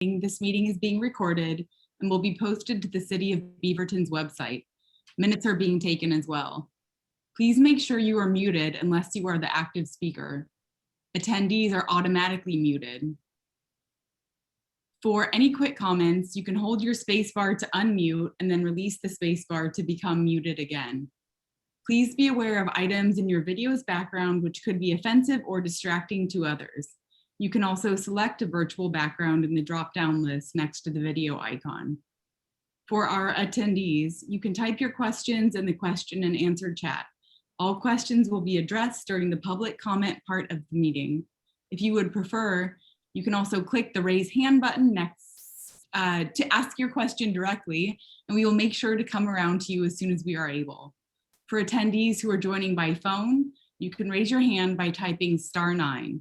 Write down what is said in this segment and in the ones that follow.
This meeting is being recorded and will be posted to the City of Beaverton's website. Minutes are being taken as well. Please make sure you are muted unless you are the active speaker. Attendees are automatically muted. For any quick comments, you can hold your spacebar to unmute and then release the spacebar to become muted again. Please be aware of items in your video's background which could be offensive or distracting to others. You can also select a virtual background in the drop-down list next to the video icon. For our attendees, you can type your questions in the question and answer chat. All questions will be addressed during the public comment part of the meeting. If you would prefer, you can also click the raise hand button next to ask your question directly, and we will make sure to come around to you as soon as we are able. For attendees who are joining by phone, you can raise your hand by typing *9.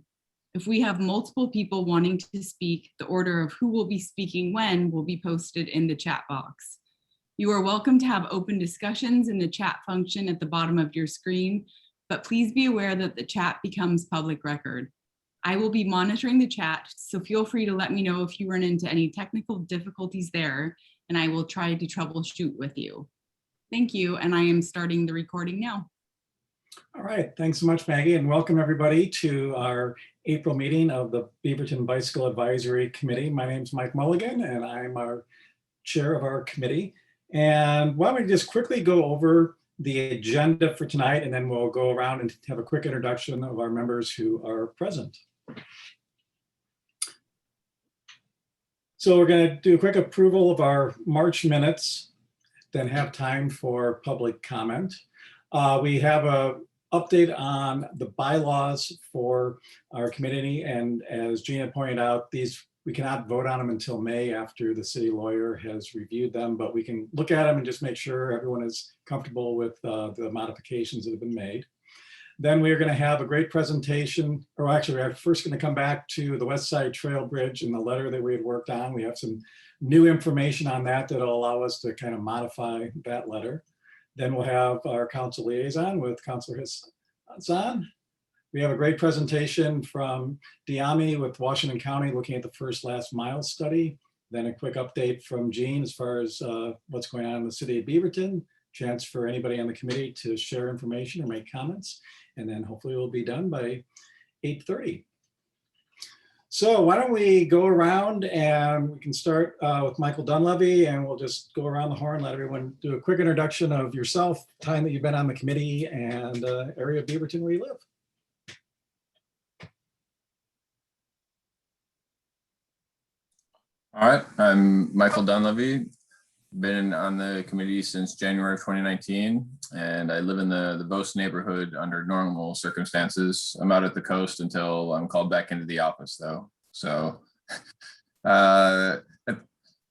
If we have multiple people wanting to speak, the order of who will be speaking when will be posted in the chat box. You are welcome to have open discussions in the chat function at the bottom of your screen, but please be aware that the chat becomes public record. I will be monitoring the chat, so feel free to let me know if you run into any technical difficulties there, and I will try to troubleshoot with you. Thank you, and I am starting the recording now. All right, thanks so much, Maggie, and welcome everybody to our April meeting of the Beaverton Bicycle Advisory Committee. My name is Mike Mulligan, and I'm our chair of our committee. And why don't we just quickly go over the agenda for tonight, and then we'll go around and have a quick introduction of our members who are present. So we're going to do a quick approval of our March minutes, then have time for public comment. We have a update on the bylaws for our committee, and as Gina pointed out, we cannot vote on them until May after the city lawyer has reviewed them, but we can look at them and just make sure everyone is comfortable with the modifications that have been made. Then we're going to have a great presentation, or actually we're first going to come back to the Westside Trail Bridge and the letter that we had worked on. We have some new information on that that'll allow us to kind of modify that letter. Then we'll have our council liaison with Councilor Hasan. We have a great presentation from Dyami with Washington County looking at the first last mile study. Then a quick update from Jean as far as what's going on in the city of Beaverton. Chance for anybody on the committee to share information or make comments. And then hopefully we'll be done by 8:30. So why don't we go around and we can start with Michael Dunleavy, and we'll just go around the horn, let everyone do a quick introduction of yourself, time that you've been on the committee, and area of Beaverton where you live. All right, I'm Michael Dunleavy. Been on the committee since January of 2019, and I live in the Bose neighborhood under normal circumstances. I'm out at the coast until I'm called back into the office, though. So the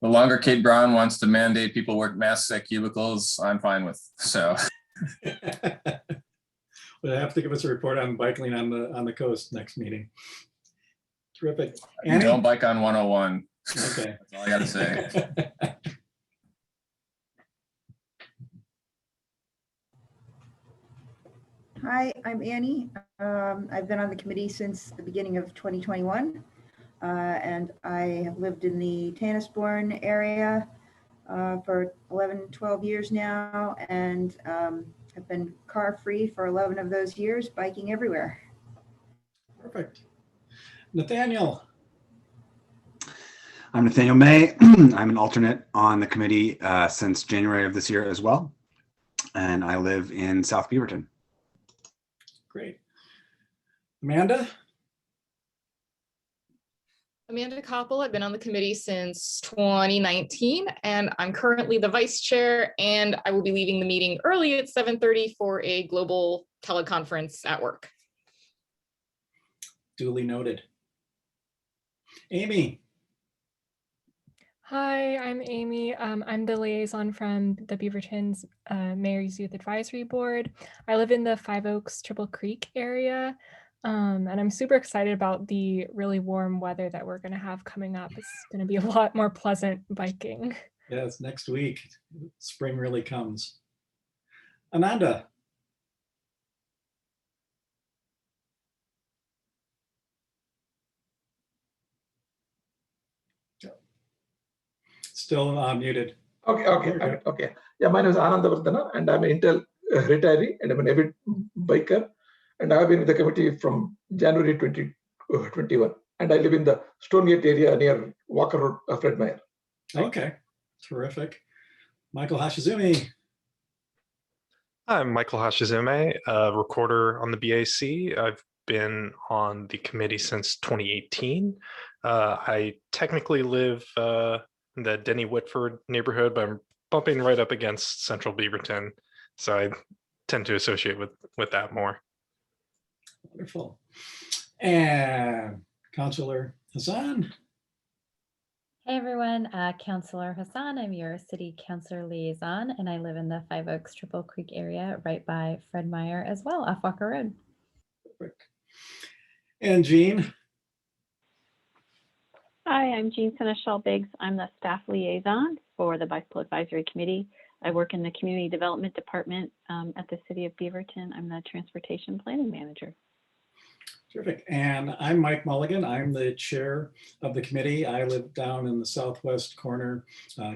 longer Kate Brown wants to mandate people wear masks at cubicles, I'm fine with. So Well, I have to give us a report on biking on the coast next meeting. Terrific. Annie? Don't bike on 101. Okay. That's all I gotta say. Hi, I'm Annie. I've been on the committee since the beginning of 2021, and I have lived in the Tannisbourne area for 11, 12 years now, and have been car-free for 11 of those years, biking everywhere. Perfect. Nathanael. I'm Nathanael May. I'm an alternate on the committee since January of this year as well, and I live in South Beaverton. Great. Amanda? Amanda Koppel. I've been on the committee since 2019, and I'm currently the vice chair, and I will be leaving the meeting early at 7:30 for a global teleconference at work. Duly noted. Amy? Hi, I'm Amy. I'm the liaison from the Beaverton's Mayor's Youth Advisory Board. I live in the Five Oaks Triple Creek area, and I'm super excited about the really warm weather that we're going to have coming up. It's going to be a lot more pleasant biking. Yes, next week. Spring really comes. Ananda? Still muted. Okay. Yeah, my name is Ananda Vardhana, and I'm an Intel retiree, and I'm an avid biker, and I've been with the committee from January 2021, and I live in the Stonegate area near Walker Road, Fred Meyer. Okay, terrific. Michael Hashizumi. I'm Michael Hashizume, a recorder on the BAC. I've been on the committee since 2018. I technically live in the Denny Whitford neighborhood, but I'm bumping right up against Central Beaverton, so I tend to associate with that more. Wonderful. And Councilor Hasan. Hey everyone, Councilor Hasan. I'm your City Councilor Liaison, and I live in the Five Oaks Triple Creek area right by Fred Meyer as well, off Walker Road. Perfect. And Jean. Hi, I'm Jean Senechal Biggs. I'm the staff liaison for the Bicycle Advisory Committee. I work in the Community Development Department at the City of Beaverton. I'm the Transportation Planning Manager. Terrific. And I'm Mike Mulligan. I'm the chair of the committee. I live down in the southwest corner,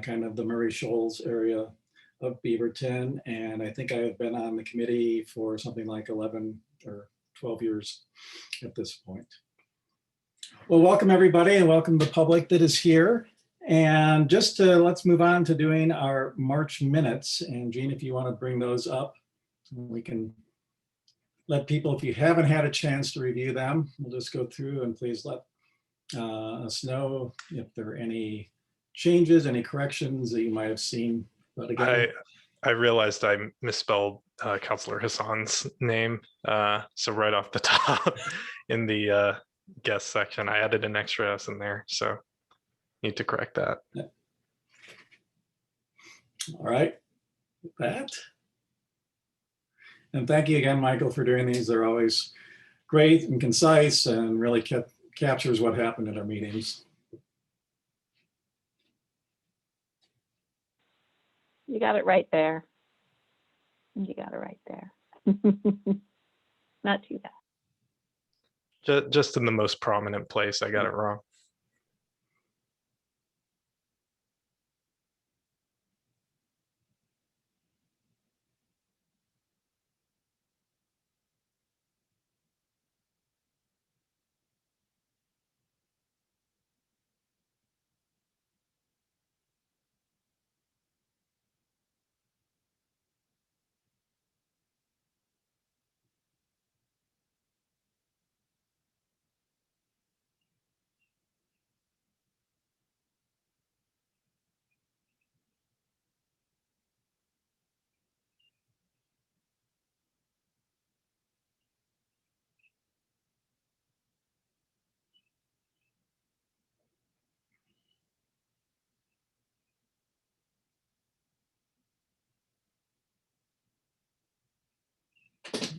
kind of the Murray Shoals area of Beaverton. And I think I've been on the committee for something like 11 or 12 years at this point. Well, welcome everybody, and welcome the public that is here. And just let's move on to doing our March minutes. And Jean, if you want to bring those up, we can let people, if you haven't had a chance to review them, we'll just go through, and please let us know if there are any changes, any corrections that you might have seen. But again, I realized I misspelled Councilor Hasan's name. So right off the top in the guest section, I added an extra S in there. So need to correct that. Yeah. All right, with that. And thank you again, Michael, for doing these. They're always great and concise and really captures what happened at our meetings. You got it right there. You got it right there. Not too bad. Just in the most prominent place, I got it wrong.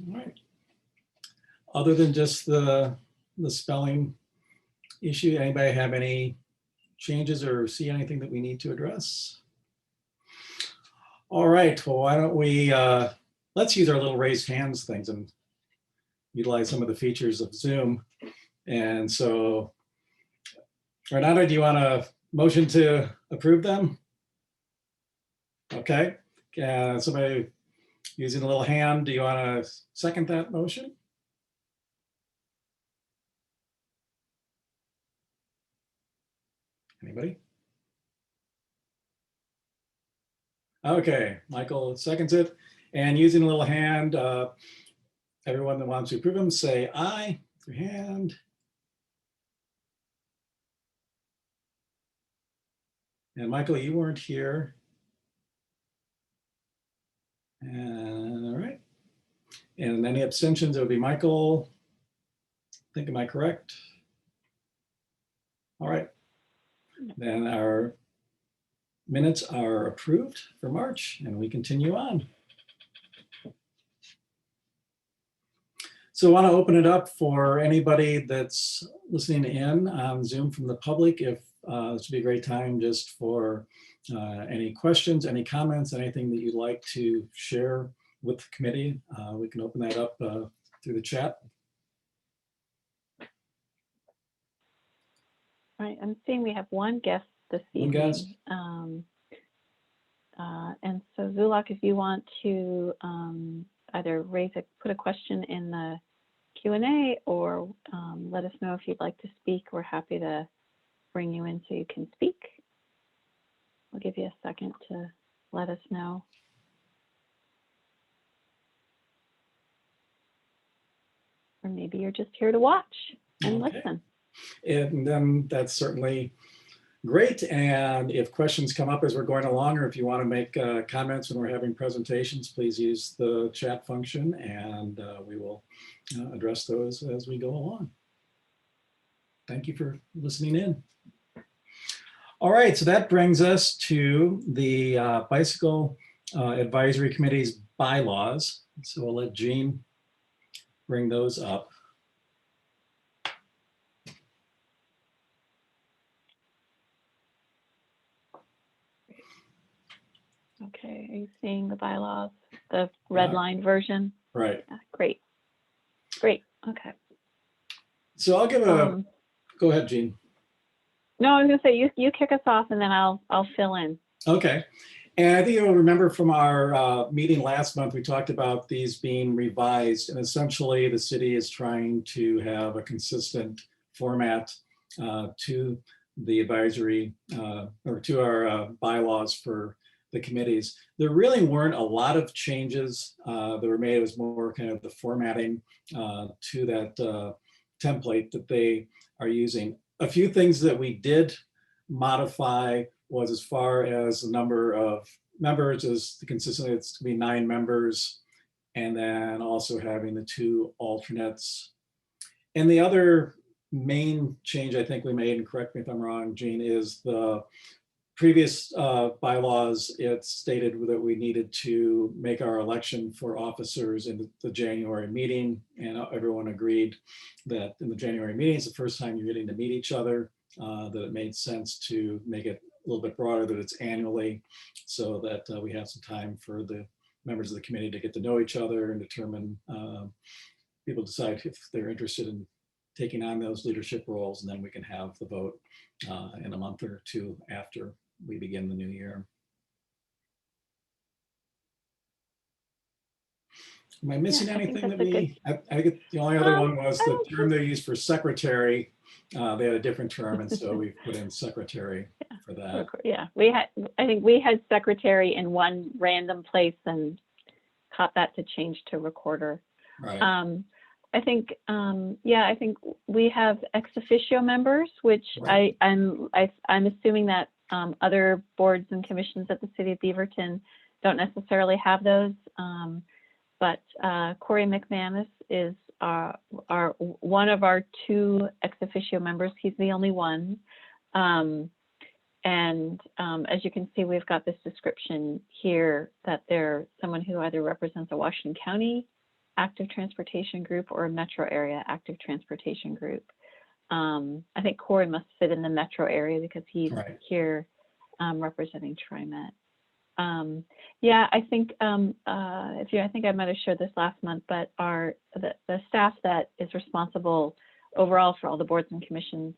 All right. Other than just the spelling issue, anybody have any changes or see anything that we need to address? All right, well, why don't we, let's use our little raised hands things and utilize some of the features of Zoom. And so, Renata, do you want a motion to approve them? Okay, somebody using a little hand, do you want to second that motion? Anybody? Okay, Michael seconds it. And using a little hand, everyone that wants to approve them, say aye with your hand. And Michael, you weren't here. And all right. And any abstentions, it would be Michael. I think, am I correct? All right. Then our minutes are approved for March, and we continue on. So I want to open it up for anybody that's listening in on Zoom from the public. If this would be a great time just for any questions, any comments, anything that you'd like to share with the committee. We can open that up through the chat. All right, I'm seeing we have one guest this Morning, guys. evening. And so Zulak, if you want to either put a question in the Q&A or let us know if you'd like to speak, we're happy to bring you in so you can speak. We'll give you a second to let us know. Or maybe you're just here to watch and Okay. listen. And then that's certainly great. And if questions come up as we're going along, or if you want to make comments when we're having presentations, please use the chat function and we will address those as we go along. Thank you for listening in. All right, so that brings us to the Bicycle Advisory Committee's bylaws. So we'll let Jean bring those up. Okay, are you seeing the bylaws, the redlined version? Right. Yeah, great, great, okay. So I'll give a, go ahead, Jean. No, I was gonna say, you kick us off and then I'll fill in. Okay. And I think you'll remember from our meeting last month, we talked about these being revised, and essentially the city is trying to have a consistent format to the advisory or to our bylaws for the committees. There really weren't a lot of changes that were made. It was more kind of the formatting to that template that they are using. A few things that we did modify was as far as the number of members is consistently, it's to be 9 members, and then also having the 2 alternates. And the other main change I think we made, and correct me if I'm wrong, Jean, is the previous bylaws, it stated that we needed to make our election for officers in the January meeting, and everyone agreed that in the January meeting is the first time you're getting to meet each other, that it made sense to make it a little bit broader, that it's annually, so that we have some time for the members of the committee to get to know each other and determine, people decide if they're interested in taking on those leadership roles, and then we can have the vote in a month or 2 after we begin the new year. Am I missing anything that we, I think the only other one was the term they used for secretary. They had a different term, and so we put in secretary for that. Yeah, I think we had secretary in one random place and caught that to change to recorder. Right. I think, yeah, I think we have ex officio members, which Right. I'm assuming that other boards and commissions at the city of Beaverton don't necessarily have those. But Corey McManus is one of our 2 ex officio members. He's the only one. And as you can see, we've got this description here that they're someone who either represents a Washington County active transportation group or a metro area active transportation group. I think Corey must fit in the metro area because he's here representing TriMet. Yeah, I think I think I might have shared this last month, but the staff that is responsible overall for all the boards and commissions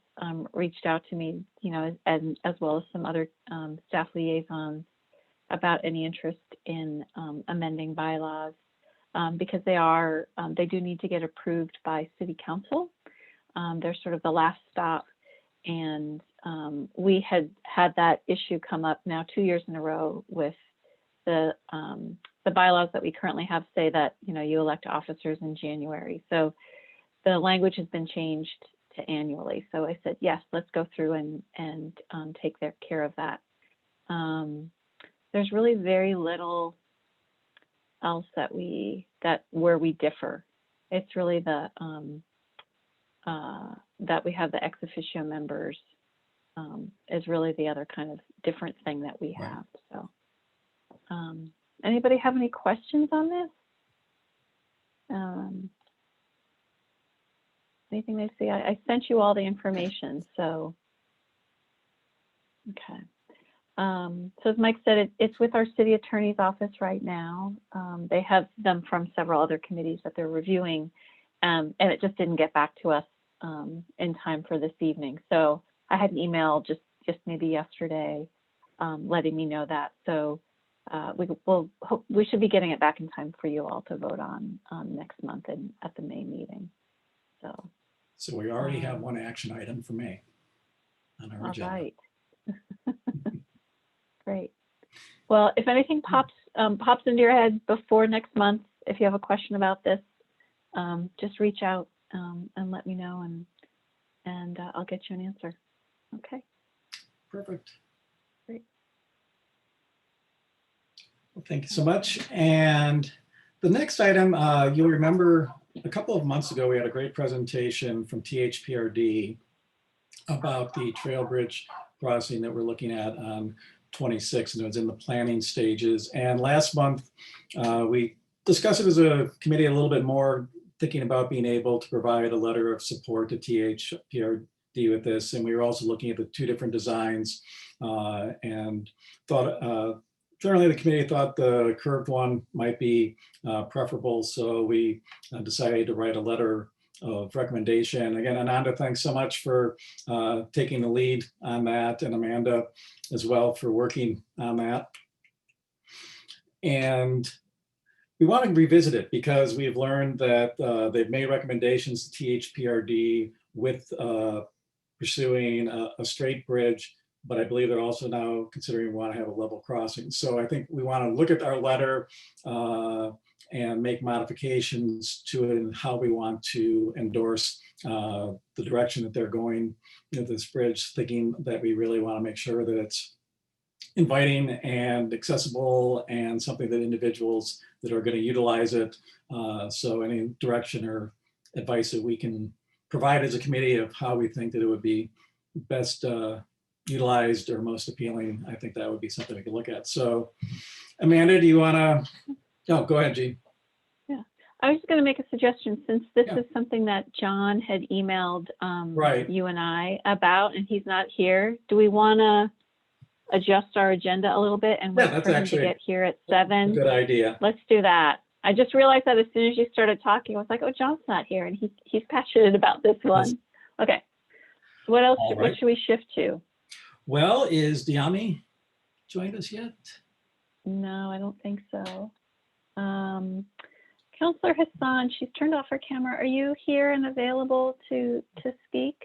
reached out to me, you know, as well as some other staff liaisons about any interest in amending bylaws because they do need to get approved by city council. They're sort of the last stop, and we had that issue come up now 2 years in a row with the bylaws that we currently have say that, you know, you elect officers in January. So the language has been changed to annually. So I said, yes, let's go through and take care of that. There's really very little else where we differ. It's really that we have the ex officio members is really the other kind of different thing that we have. So anybody have any questions on this? Anything they see? I sent you all the information, so okay. So as Mike said, it's with our city attorney's office right now. They have them from several other committees that they're reviewing, and it just didn't get back to us in time for this evening. So I had an email just just maybe yesterday, letting me know that. So we should be getting it back in time for you all to vote on next month and at the May meeting. So we already have one action item for May on our All agenda. right. Great. Well, if anything pops into your head before next month, if you have a question about this, just reach out and let me know, and I'll get you an answer. Okay. Perfect. Great. Well, thank you so much. And the next item, you'll remember a couple of months ago, we had a great presentation from THPRD about the trail bridge crossing that we're looking at on 26, and it was in the planning stages. And last month, we discussed it as a committee a little bit more, thinking about being able to provide a letter of support to THPRD with this. And we were also looking at the two different designs and thought, generally the committee thought the curved one might be preferable. So we decided to write a letter of recommendation. Again, Ananda, thanks so much for taking the lead on that, and Amanda as well for working on that. And we want to revisit it because we've learned that they've made recommendations to THPRD with pursuing a straight bridge, but I believe they're also now considering we want to have a level crossing. So I think we want to look at our letter and make modifications to it and how we want to endorse the direction that they're going with this bridge, thinking that we really want to make sure that it's inviting and accessible and something that individuals that are going to utilize it. So any direction or advice that we can provide as a committee of how we think that it would be best utilized or most appealing, I think that would be something we could look at. So Amanda, do you want to? Oh, go ahead, Jean. Yeah, I was just going to make a suggestion, since this Yeah. is something that John had emailed Right. you and I about, and he's not here. Do we want to adjust our agenda a little bit and Yeah, wait that's for him to actually get here at a 7? good idea. Let's do that. I just realized that as soon as you started talking, I was like, oh, John's not here, and he's passionate about this one. Okay. So what else? All right. What should we shift to? Well, is Dyami joined us yet? No, I don't think so. Councilor Hasan, she's turned off her camera. Are you here and available to speak?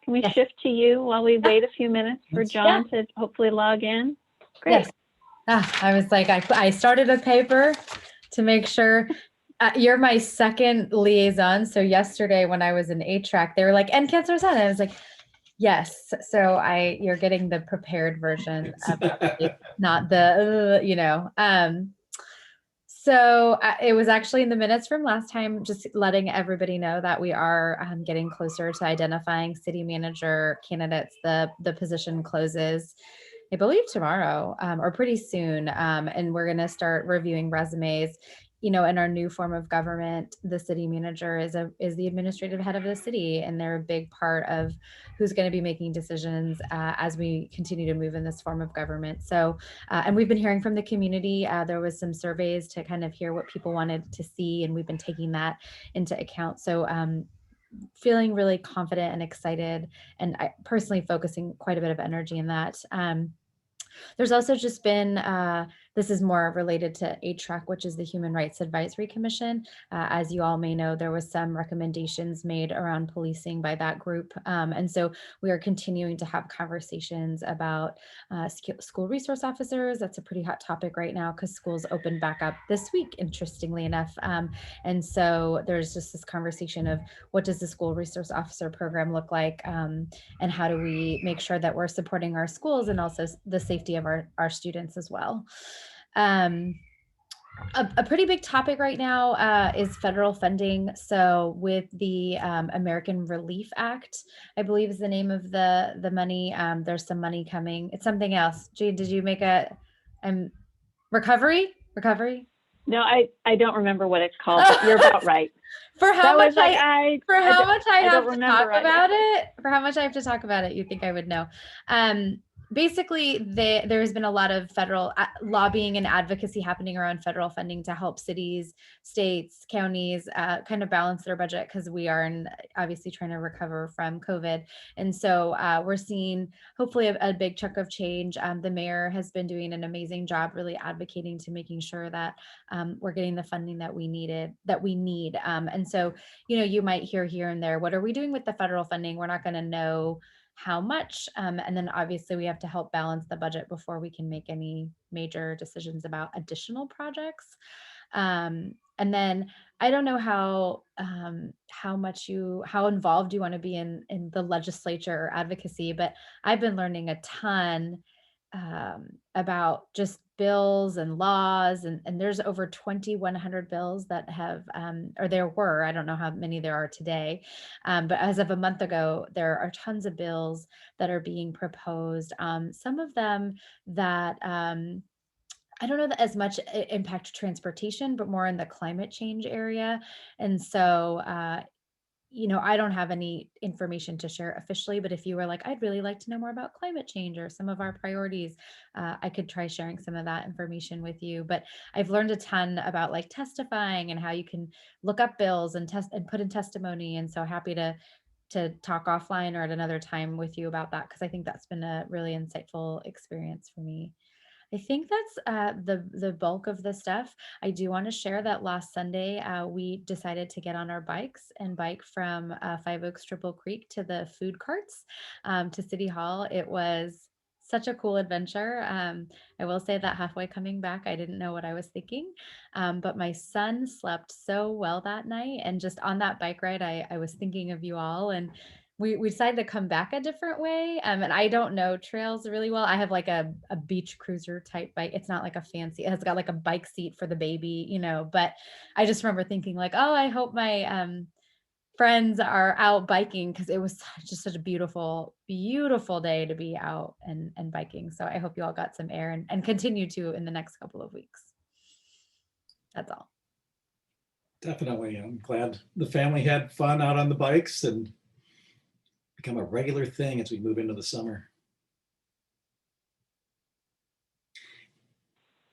Can we Yes. shift to you while we wait a few minutes for Yes. John to hopefully log in? Great. Yes. I was like, I started a paper to make sure. You're my second liaison. So yesterday when I was in HRAC, they were like, and Councilor Hasan. I was like, yes. So you're getting the prepared version of it, not the, So it was actually in the minutes from last time, just letting everybody know that we are getting closer to identifying city manager candidates. The position closes, I believe, tomorrow or pretty soon. And we're going to start reviewing resumes. In our new form of government, the city manager is the administrative head of the city, and they're a big part of who's going to be making decisions as we continue to move in this form of government. So, and we've been hearing from the community. There was some surveys to kind of hear what people wanted to see, and we've been taking that into account. So, feeling really confident and excited, and I personally focusing quite a bit of energy in that. There's also just been, this is more related to HRAC, which is the Human Rights Advisory Commission. As you all may know, there was some recommendations made around policing by that group. And so we are continuing to have conversations about school resource officers. That's a pretty hot topic right now because schools opened back up this week, interestingly enough. And so there's just this conversation of what does the school resource officer program look like, and how do we make sure that we're supporting our schools and also the safety of our students as well. A pretty big topic right now is federal funding. So with the American Relief Act, I believe is the name of the money. There's some money coming. It's something else. Jade, did you make recovery? No, I don't remember what it's called, but you're about right. For how much I have to talk about about it, you think I would know. basically, there's been a lot of federal lobbying and advocacy happening around federal funding to help cities, states, counties kind of balance their budget, because we are obviously trying to recover from COVID. And so we're seeing hopefully a big chunk of change. The mayor has been doing an amazing job really advocating to making sure that we're getting the funding that we need. And so, you might hear here and there, what are we doing with the federal funding? We're not going to know how much. And then obviously we have to help balance the budget before we can make any major decisions about additional projects. And then I don't know how involved you want to be in the legislature or advocacy, but I've been learning a ton about just bills and laws, and there's over 2,100 bills that have, or there were, I don't know how many there are today, but as of a month ago, there are tons of bills that are being proposed. Some of them that I don't know that as much impact transportation, but more in the climate change area. And so, I don't have any information to share officially, but if you were like, I'd really like to know more about climate change or some of our priorities, I could try sharing some of that information with you. But I've learned a ton about like testifying and how you can look up bills and put in testimony. And so happy to talk offline or at another time with you about that, because I think that's been a really insightful experience for me. I think that's the bulk of the stuff. I do want to share that last Sunday, we decided to get on our bikes and bike from Five Oaks Triple Creek to the food carts to City Hall. It was such a cool adventure. I will say that halfway coming back, I didn't know what I was thinking, but my son slept so well that night. And just on that bike ride, I was thinking of you all, and we decided to come back a different way. And I don't know trails really well. I have like a beach cruiser type bike. It's not like a fancy, it's got like a bike seat for the baby, but I just remember thinking like, oh, I hope my friends are out biking, because it was just such a beautiful, beautiful day to be out and biking. So I hope you all got some air and continue to in the next couple of weeks. That's all. Definitely. I'm glad the family had fun out on the bikes and become a regular thing as we move into the summer.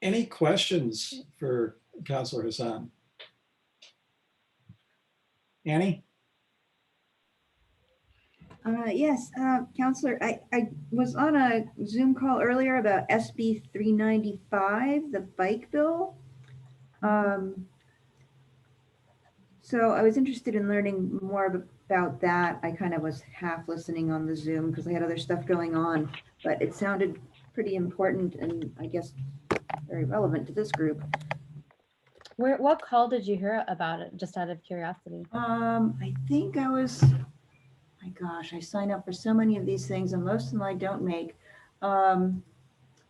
Any questions for Councilor Hasan? Annie? Yes, Councilor, I was on a Zoom call earlier about SB 395, the bike bill. So I was interested in learning more about that. I kind of was half listening on the Zoom because I had other stuff going on, but it sounded pretty important and I guess very relevant to this group. What call did you hear about it, just out of curiosity? I think I was, my gosh, I sign up for so many of these things and most of them I don't make.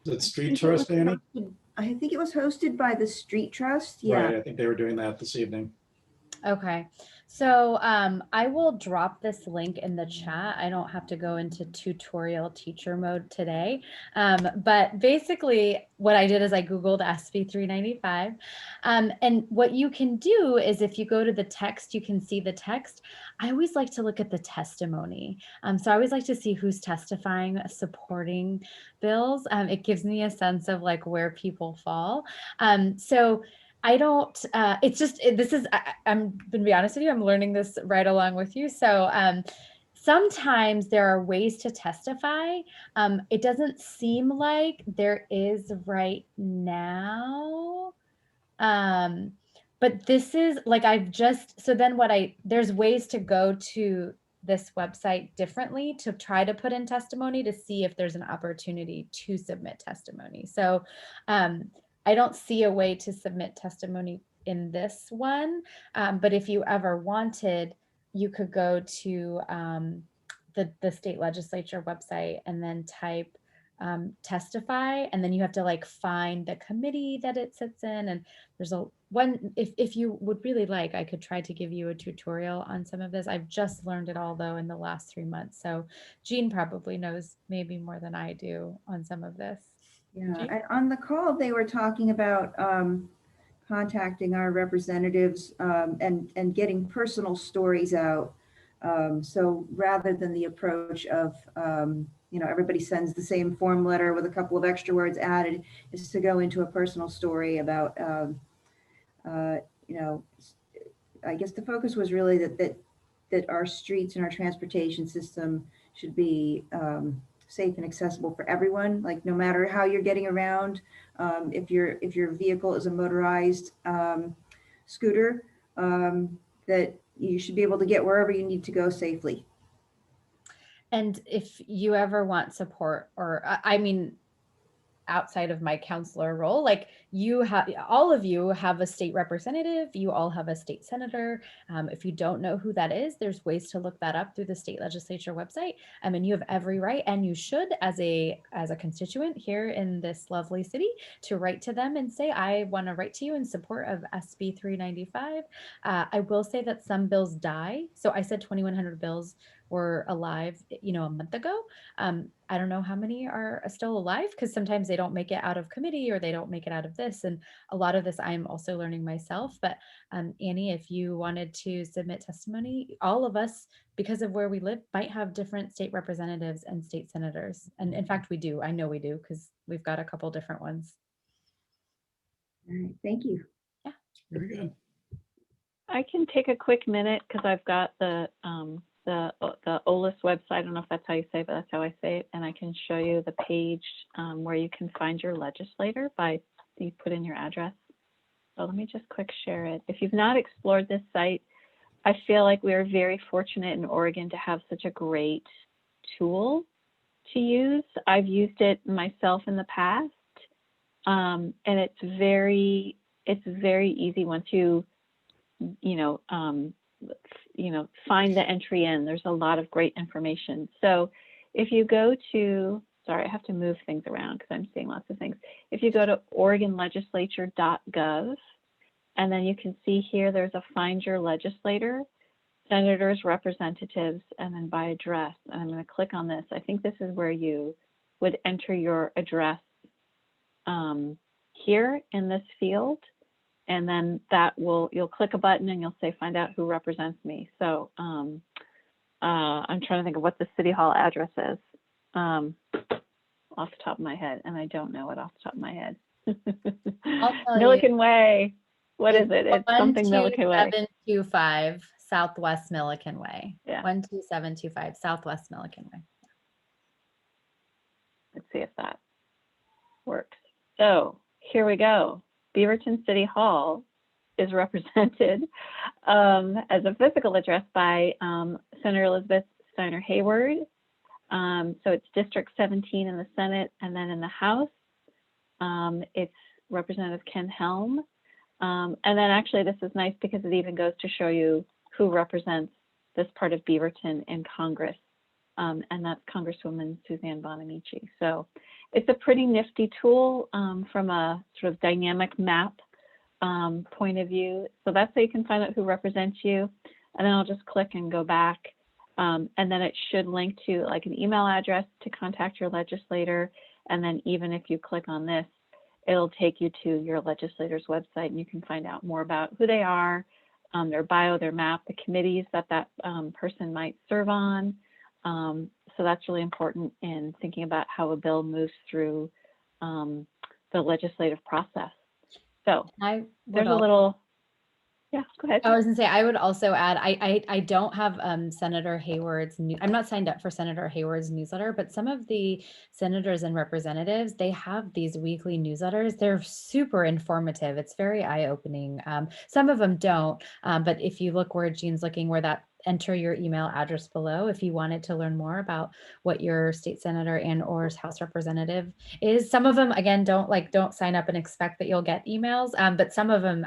Is it Street Trust, Annie? I think it was hosted by the Street Trust. Yeah. Right, I think they were doing that this evening. Okay, so I will drop this link in the chat. I don't have to go into tutorial teacher mode today, but basically what I did is I Googled SB 395, and what you can do is if you go to the text, you can see the text. I always like to look at the testimony. So I always like to see who's testifying, supporting bills. It gives me a sense of like where people fall. So I don't, it's just, I'm gonna be honest with you, I'm learning this right along with you. So sometimes there are ways to testify. It doesn't seem like there is right now. But this is like, so then there's ways to go to this website differently to try to put in testimony to see if there's an opportunity to submit testimony. So, I don't see a way to submit testimony in this one, but if you ever wanted, you could go to the state legislature website and then type testify, and then you have to like find the committee that it sits in. And there's if you would really like, I could try to give you a tutorial on some of this. I've just learned it all though in the last 3 months. So Jean probably knows maybe more than I do on some of this. Yeah, and on the call, they were talking about contacting our representatives and getting personal stories out. So rather than the approach of everybody sends the same form letter with a couple of extra words added, is to go into a personal story about, I guess the focus was really that our streets and our transportation system should be safe and accessible for everyone. Like no matter how you're getting around, if your vehicle is a motorized scooter, that you should be able to get wherever you need to go safely. And if you ever want support, or outside of my counselor role, like all of you have a state representative, you all have a state senator. If you don't know who that is, there's ways to look that up through the state legislature website. And you have every right, and you should, as a constituent here in this lovely city, to write to them and say, I want to write to you in support of SB 395. I will say that some bills die. So I said 2,100 bills were alive, a month ago. I don't know how many are still alive, because sometimes they don't make it out of committee or they don't make it out of this. And a lot of this I'm also learning myself. But Annie, if you wanted to submit testimony, all of us, because of where we live, might have different state representatives and state senators. And in fact, we do. I know we do, because we've got a couple different ones. All right, thank you. Yeah. Very good. I can take a quick minute because I've got the OLIS website. I don't know if that's how you say it, but that's how I say it. And I can show you the page where you can find your legislator by you put in your address. So let me just quick share it. If you've not explored this site, I feel like we are very fortunate in Oregon to have such a great tool to use. I've used it myself in the past, and it's very easy once you find the entry in. There's a lot of great information. So if you go to, sorry, I have to move things around because I'm seeing lots of things. If you go to OregonLegislature.gov, and then you can see here, there's a find your legislator, senators, representatives, and then by address. And I'm going to click on this. I think this is where you would enter your address here in this field. And then you'll click a button and you'll say, find out who represents me. So I'm trying to think of what the City Hall address is off the top of my head. And I don't know it off the top of my head. Milliken Way. What is it? It's something Milliken Way. 12725 Southwest Milliken Way. Yeah. 12725 Southwest Milliken Way. Let's see if that works. So here we go. Beaverton City Hall is represented as a physical address by Senator Elizabeth Steiner Hayward. So it's District 17 in the Senate, and then in the House, it's Representative Ken Helm. And then actually this is nice because it even goes to show you who represents this part of Beaverton in Congress. And that's Congresswoman Suzanne Bonamici. So it's a pretty nifty tool from a sort of dynamic map point of view. So that's how you can find out who represents you. And then I'll just click and go back. And then it should link to like an email address to contact your legislator. And then even if you click on this, it'll take you to your legislator's website and you can find out more about who they are, their bio, their map, the committees that person might serve on. So that's really important in thinking about how a bill moves through the legislative process. So there's a little, yeah, go ahead. I was gonna say, I would also add, I don't have Senator Hayward's, I'm not signed up for Senator Hayward's newsletter, but some of the senators and representatives, they have these weekly newsletters. They're super informative. It's very eye-opening. Some of them don't, but if you look where Jean's looking, where that enter your email address below if you wanted to learn more about what your state senator and or House representative is. Some of them, again, don't sign up and expect that you'll get emails, but some of them,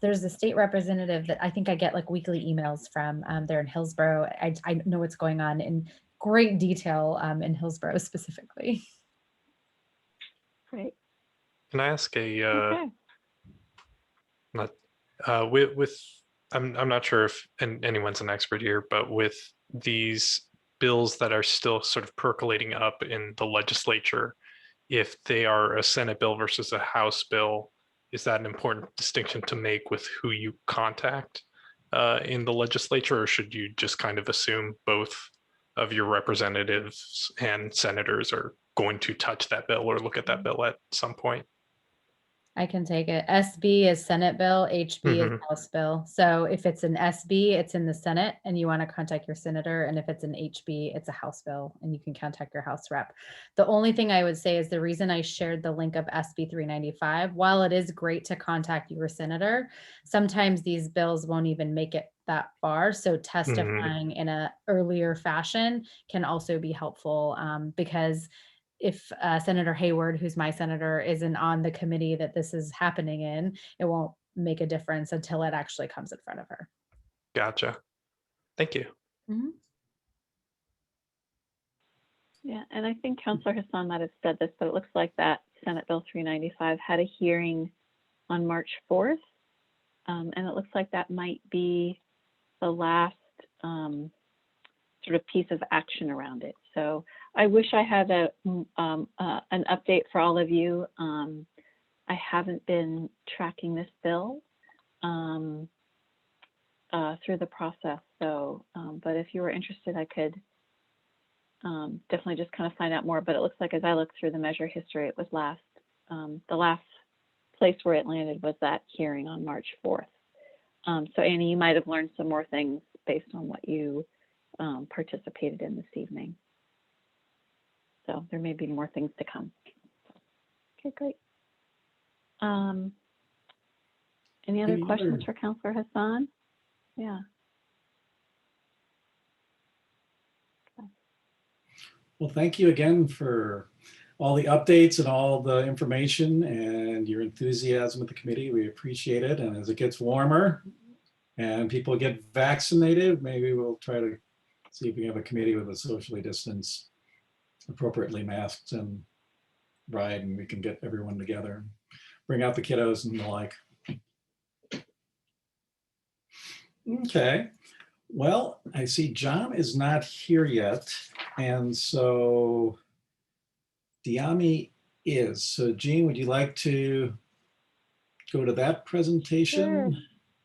there's a state representative that I think I get like weekly emails from. They're in Hillsborough. I know what's going on in great detail in Hillsborough specifically. Great. Can I ask Okay. I'm not sure if anyone's an expert here, but with these bills that are still sort of percolating up in the legislature, if they are a Senate bill versus a House bill, is that an important distinction to make with who you contact in the legislature, or should you just kind of assume both of your representatives and senators are going to touch that bill or look at that bill at some point. I can take it. SB is Senate bill, HB is House bill. So if it's an SB, it's in the Senate and you want to contact your senator. And if it's an HB, it's a House bill and you can contact your House rep. The only thing I would say is the reason I shared the link of SB 395, while it is great to contact your senator, sometimes these bills won't even make it that far. So testifying in a earlier fashion can also be helpful because if Senator Hayward, who's my senator, isn't on the committee that this is happening in, it won't make a difference until it actually comes in front of her. Gotcha. Thank you. Yeah, and I think Councilor Hasan might have said this, but it looks like that Senate Bill 395 had a hearing on March 4th. And it looks like that might be the last sort of piece of action around it. So I wish I had an update for all of you. I haven't been tracking this bill through the process. So, but if you were interested, I could definitely just kind of find out more. But it looks like as I look through the measure history, it was the last place where it landed was that hearing on March 4th. So Annie, you might have learned some more things based on what you participated in this evening. So there may be more things to come. Okay, great. Any other questions for Councilor Hasan? Yeah. Okay. Well, thank you again for all the updates and all the information and your enthusiasm with the committee. We appreciate it. And as it gets warmer and people get vaccinated, maybe we'll try to see if we have a committee with a socially distanced, appropriately masked and ride, and we can get everyone together, bring out the kiddos and the like. Okay, well, I see John is not here yet, and so Dyami is. So Jean, would you like to go to that presentation? Sure.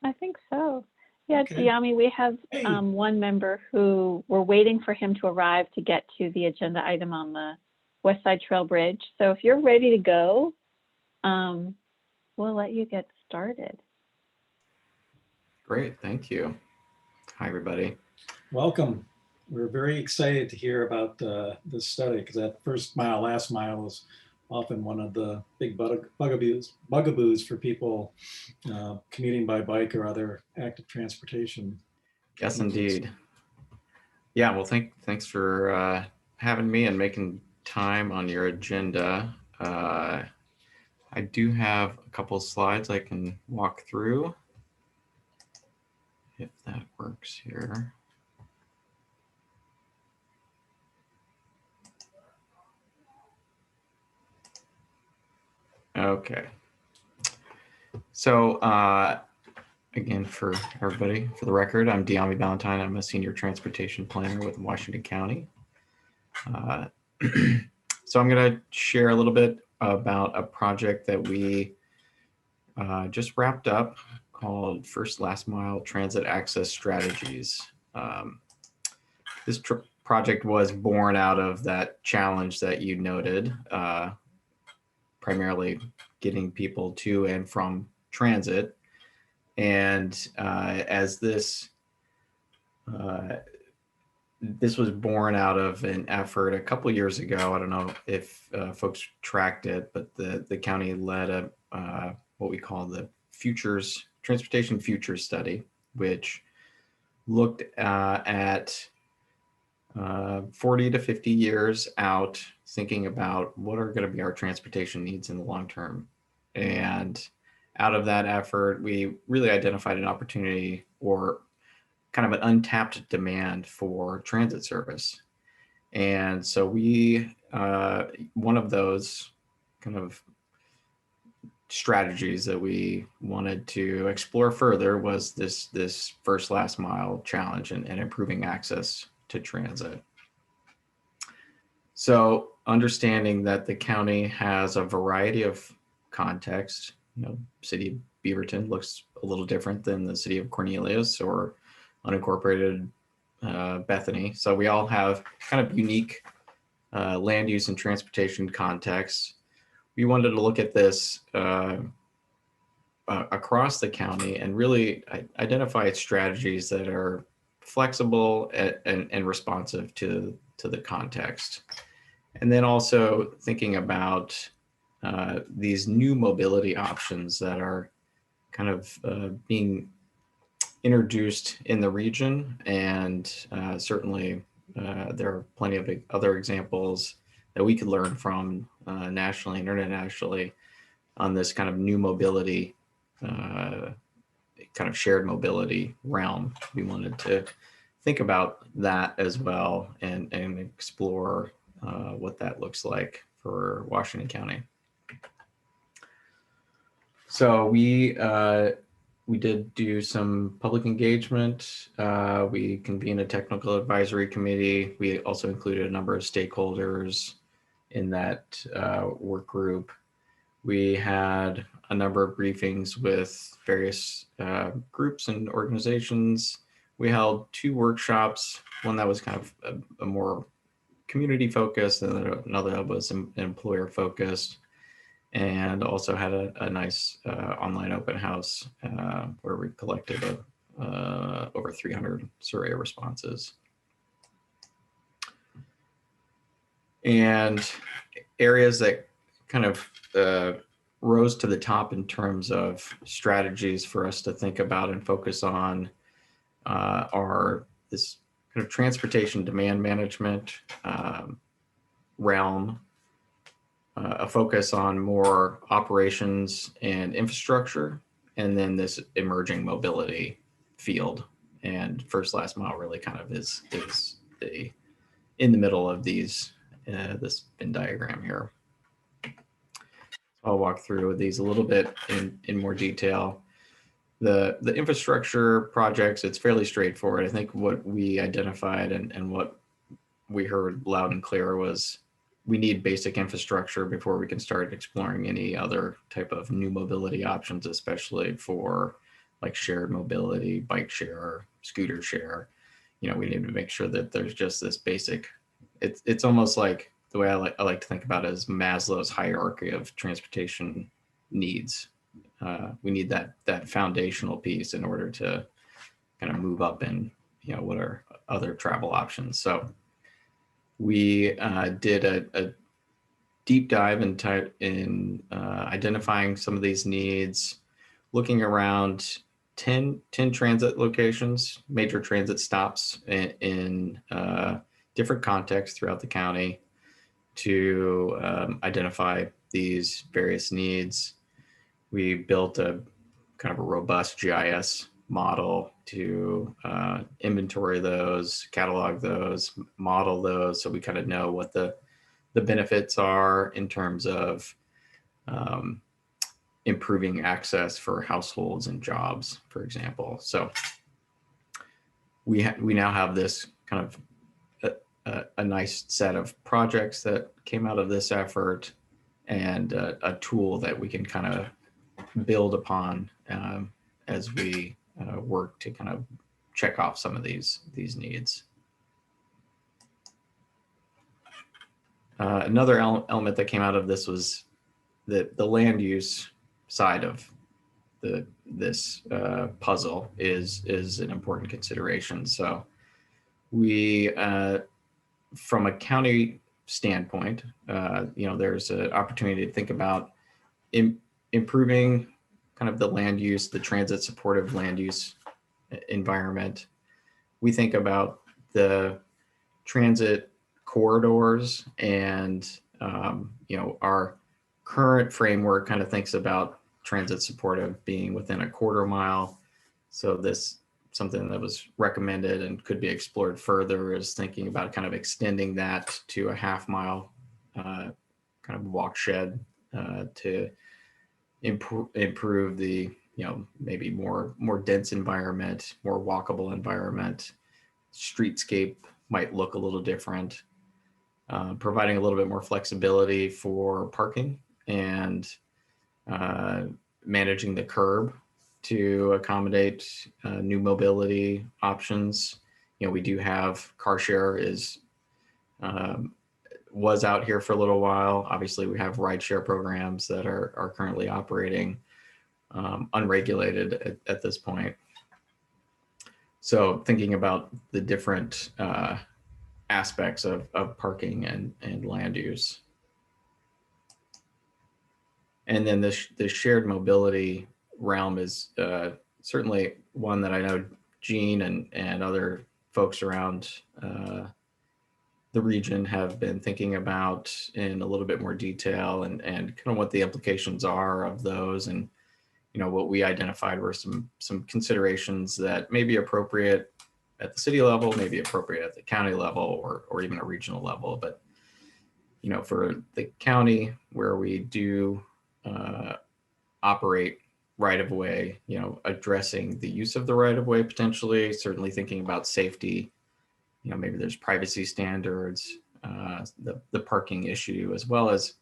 I think so. Yeah, Okay. Dyami, we have Hey. one member who we're waiting for him to arrive to get to the agenda item on the Westside Trail Bridge. So if you're ready to go, we'll let you get started. Great, thank you. Hi, everybody. Welcome. We're very excited to hear about this study because that first mile, last mile is often one of the big bugaboos for people commuting by bike or other active transportation. Yes, indeed. Yeah, well, thanks for having me and making time on your agenda. I do have a couple of slides I can walk through, if that works here. Okay. So again, for everybody, for the record, I'm Dyami Valentine. I'm a senior transportation planner with Washington County. So I'm going to share a little bit about a project that we just wrapped up called First Last Mile Transit Access Strategies. This project was born out of that challenge that you noted, primarily getting people to and from transit. And as this was born out of an effort a couple years ago. I don't know if folks tracked it, but the county led a what we call the Transportation Futures Study, which looked at 40 to 50 years out, thinking about what are going to be our transportation needs in the long term. And out of that effort, we really identified an opportunity or kind of an untapped demand for transit service. And so we, one of those kind of strategies that we wanted to explore further was this first last mile challenge and improving access to transit. So understanding that the county has a variety of contexts, city of Beaverton looks a little different than the city of Cornelius or unincorporated Bethany. So we all have kind of unique land use and transportation contexts. We wanted to look at this across the county and really identify strategies that are flexible and responsive to the context. And then also thinking about these new mobility options that are kind of being introduced in the region. And certainly there are plenty of other examples that we could learn from nationally and internationally on this kind of new mobility, kind of shared mobility realm. We wanted to think about that as well and explore what that looks like for Washington County. So we did do some public engagement. We convened a technical advisory committee. We also included a number of stakeholders in that work group. We had a number of briefings with various groups and organizations. We held 2 workshops, one that was kind of a more community focused and another that was employer focused, and also had a nice online open house where we collected over 300 survey responses. And areas that kind of rose to the top in terms of strategies for us to think about and focus on are this kind of transportation demand management realm, a focus on more operations and infrastructure, and then this emerging mobility field. And first last mile really kind of is in the middle of these, this Venn diagram here. I'll walk through these a little bit in more detail. The infrastructure projects, it's fairly straightforward. I think what we identified and what we heard loud and clear was we need basic infrastructure before we can start exploring any other type of new mobility options, especially for like shared mobility, bike share, scooter share. You know, we need to make sure that there's just this basic, it's almost like the way I like to think about it is Maslow's hierarchy of transportation needs. We need that foundational piece in order to kind of move up in, you know, what are other travel options. So we did a deep dive in identifying some of these needs, looking around 10 transit locations, major transit stops in different contexts throughout the county to identify these various needs. We built a kind of a robust GIS model to inventory those, catalog those, model those, so we kind of know what the benefits are in terms of improving access for households and jobs, for example. So we now have this kind of a nice set of projects that came out of this effort and a tool that we can kind of build upon as we work to kind of check off some of these needs. Another element that came out of this was the land use side of this puzzle is an important consideration. So we, from a county standpoint, you know, there's an opportunity to think about improving kind of the land use, the transit supportive land use environment. We think about the transit corridors and, you know, our current framework kind of thinks about transit supportive being within a quarter mile. So this, something that was recommended and could be explored further is thinking about kind of extending that to a half mile kind of walk shed to improve the, you know, maybe more dense environment, more walkable environment. Streetscape might look a little different, providing a little bit more flexibility for parking and managing the curb to accommodate new mobility options we do have car share was out here for a little while. Obviously, we have rideshare programs that are currently operating unregulated at this point. So thinking about the different aspects of parking and land use. And then the shared mobility realm is certainly one that I know Gene and other folks around the region have been thinking about in a little bit more detail and kind of what the implications are of those. And, what we identified were some considerations that may be appropriate at the city level, may be appropriate at the county level or even a regional level. But, for the county where we do operate right of way, addressing the use of the right of way potentially, certainly thinking about safety, maybe there's privacy standards, the parking issue, as well as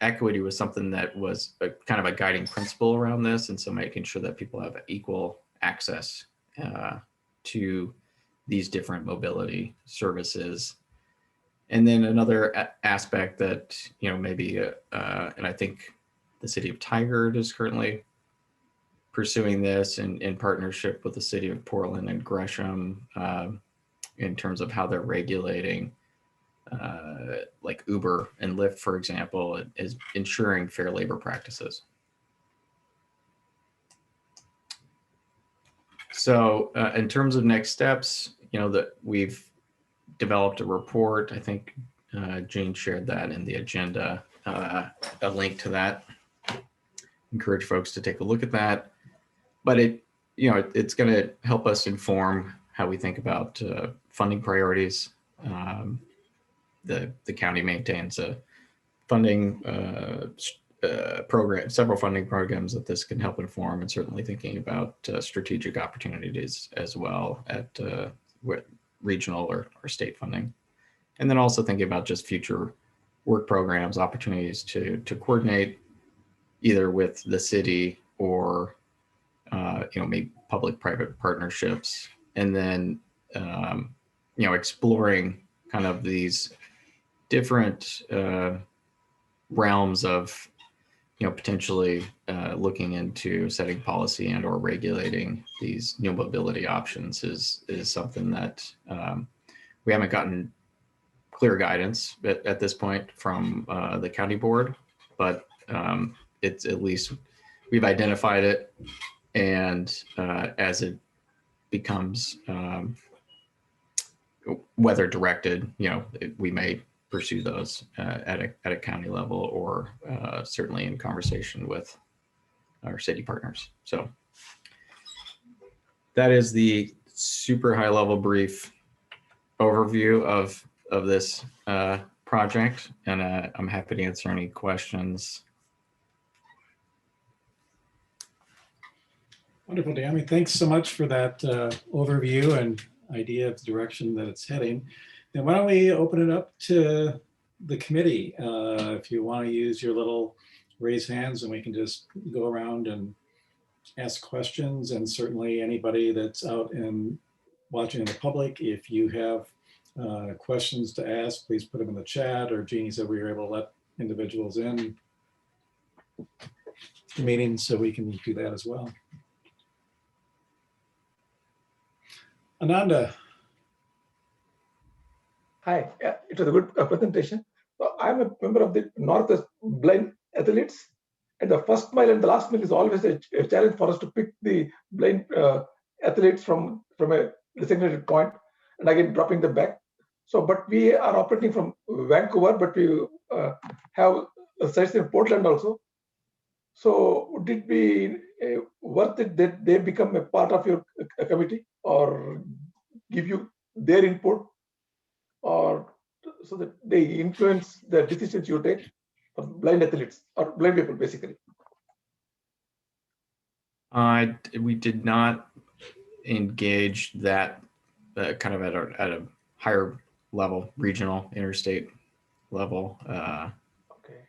equity was something that was kind of a guiding principle around this. And so making sure that people have equal access to these different mobility services. And then another aspect that, maybe, and I think the city of Tigard is currently pursuing this in partnership with the city of Portland and Gresham in terms of how they're regulating like Uber and Lyft, for example, is ensuring fair labor practices. So in terms of next steps, that we've developed a report. I think Jane shared that in the agenda, a link to that. Encourage folks to take a look at that. But it's going to help us inform how we think about funding priorities. The county maintains a funding program, several funding programs that this can help inform, and certainly thinking about strategic opportunities as well at regional or state funding. And then also thinking about just future work programs, opportunities to coordinate either with the city or maybe public-private partnerships, and then exploring kind of these different realms of potentially looking into setting policy and or regulating these new mobility options is something that we haven't gotten clear guidance at this point from the county board, but it's at least we've identified it, and as it becomes weather directed, we may pursue those at a county level or certainly in conversation with our city partners. So that is the super high level brief overview of this project, and I'm happy to answer any questions. Wonderful, Dyami. Thanks so much for that overview and idea of the direction that it's heading. Then why don't we open it up to the committee? If you want to use your little raise hands, and we can just go around and ask questions. And certainly anybody that's out and watching in the public, if you have questions to ask, please put them in the chat, or Jeannie said we were able to let individuals in the meeting, so we can do that as well. Ananda. Hi, it was a good presentation. So I'm a member of the Northwest Blind Athletes, and the first mile and the last mile is always a challenge for us to pick the blind athletes from a designated point and again dropping them back. So, but we are operating from Vancouver, but we have sites in Portland also. So would it be worth it that they become a part of your committee or give you their input, or so that they influence the decisions you take for blind athletes or blind people, basically? We did not engage that kind of at a higher level, regional, interstate level. Okay.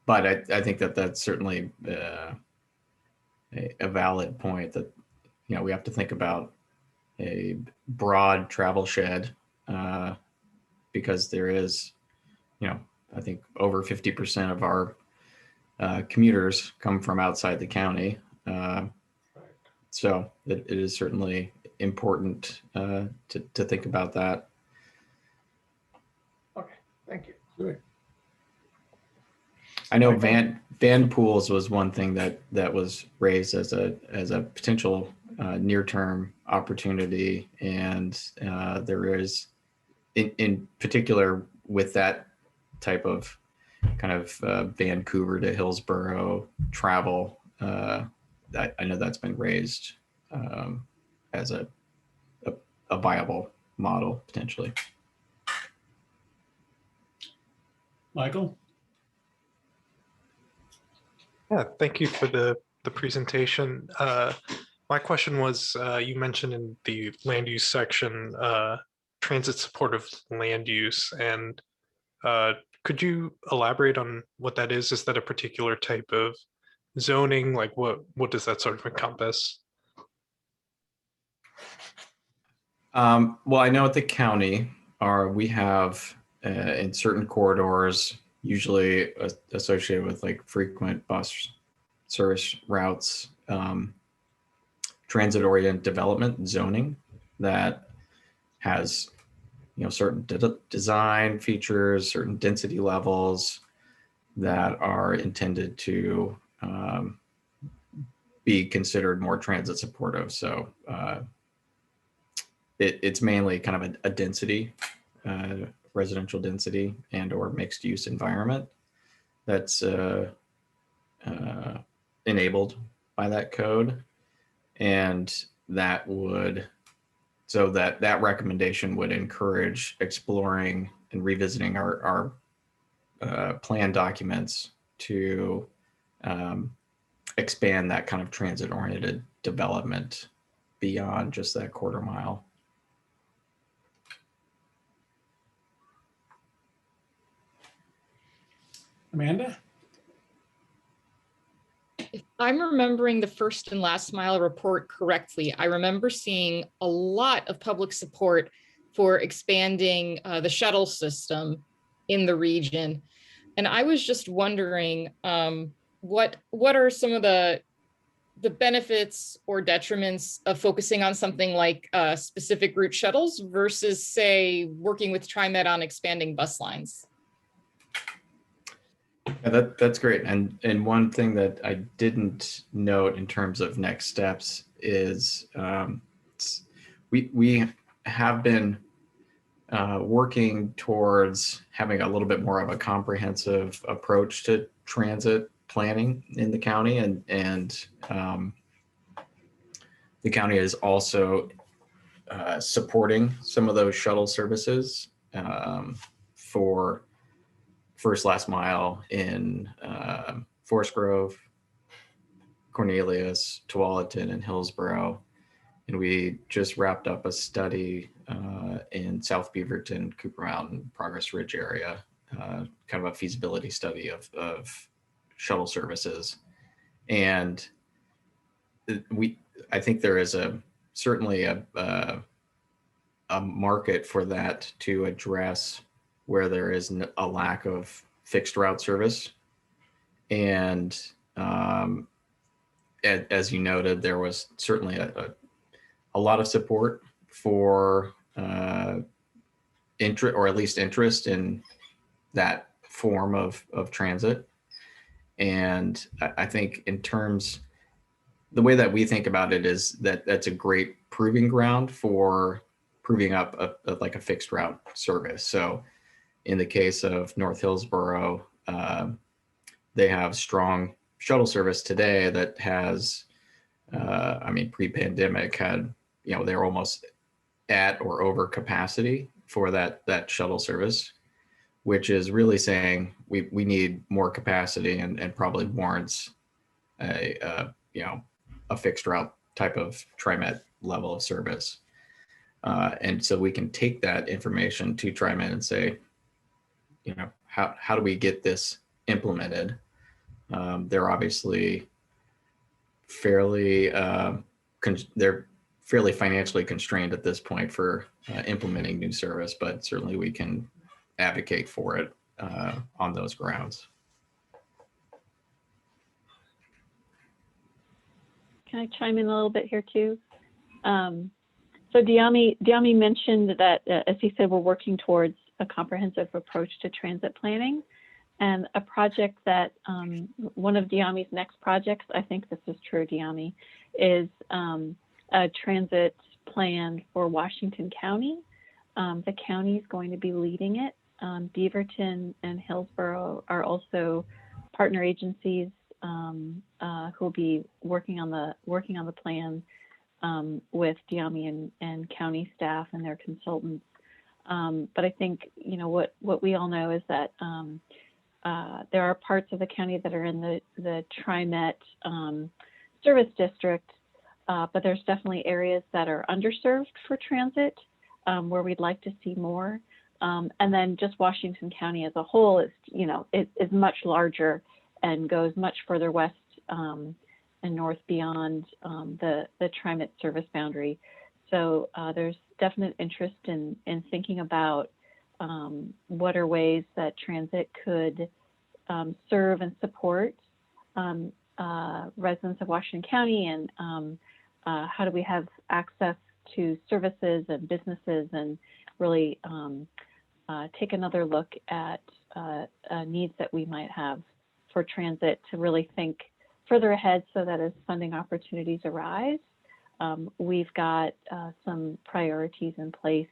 But I think that's certainly a valid point that we have to think about a broad travel shed because there is, I think over 50% of our commuters come from outside the county. So it is certainly important to think about that. Okay, thank you. Good. I know van pools was one thing that was raised as a potential near-term opportunity, and there is, in particular, with that type of kind of Vancouver to Hillsborough travel. I know that's been raised as a viable model potentially. Michael? Yeah, thank you for the presentation. My question was, you mentioned in the land use section, transit supportive land use, and could you elaborate on what that is? Is that a particular type of zoning? Like what does that sort of encompass? Well, I know at the county we have in certain corridors, usually associated with like frequent bus service routes, transit-oriented development zoning that has, certain design features, certain density levels that are intended to be considered more transit supportive. So it's mainly kind of a density, residential density and or mixed use environment that's enabled by that code. And that would, so that recommendation would encourage exploring and revisiting our plan documents to expand that kind of transit-oriented development beyond just that quarter mile. Amanda? If I'm remembering the first and last mile report correctly, I remember seeing a lot of public support for expanding the shuttle system in the region. And I was just wondering, what are some of the benefits or detriments of focusing on something like specific route shuttles versus, say, working with TriMet on expanding bus lines? Yeah, that's great. And one thing that I didn't note in terms of next steps is we have been working towards having a little bit more of a comprehensive approach to transit planning in the county, and the county is also supporting some of those shuttle services for first last mile in Forest Grove, Cornelius, Tualatin, and Hillsborough. And we just wrapped up a study in South Beaverton, Cooper Mountain, Progress Ridge area, kind of a feasibility study of shuttle services. And I think there is certainly a market for that to address where there is a lack of fixed route service. And as you noted, there was certainly a lot of support for interest, or at least interest in that form of transit. And I think in terms, the way that we think about it is that that's a great proving ground for proving up like a fixed route service. So in the case of North Hillsborough, they have strong shuttle service today that has, pre-pandemic had, they're almost at or over capacity for that shuttle service, which is really saying we need more capacity and probably warrants a fixed route type of TriMet level of service. And so we can take that information to TriMet and say, how do we get this implemented? They're obviously fairly fairly financially constrained at this point for implementing new service, but certainly we can advocate for it on those grounds. Can I chime in a little bit here too? So Dyami mentioned that, as he said, we're working towards a comprehensive approach to transit planning. And a project that, one of Dyami's next projects, I think this is true, Dyami, is a transit plan for Washington County. The county is going to be leading it. Beaverton and Hillsborough are also partner agencies who will be working on the plan with Dyami and county staff and their consultants. But I think, you know, what we all know is that there are parts of the county that are in the TriMet service district, but there's definitely areas that are underserved for transit where we'd like to see more. And then just Washington County as a whole is, you know, is much larger and goes much further west and north beyond the TriMet service boundary. So there's definite interest in thinking about what are ways that transit could serve and support residents of Washington County, and how do we have access to services and businesses, and really take another look at needs that we might have for transit, to really think further ahead so that as funding opportunities arise, we've got some priorities in place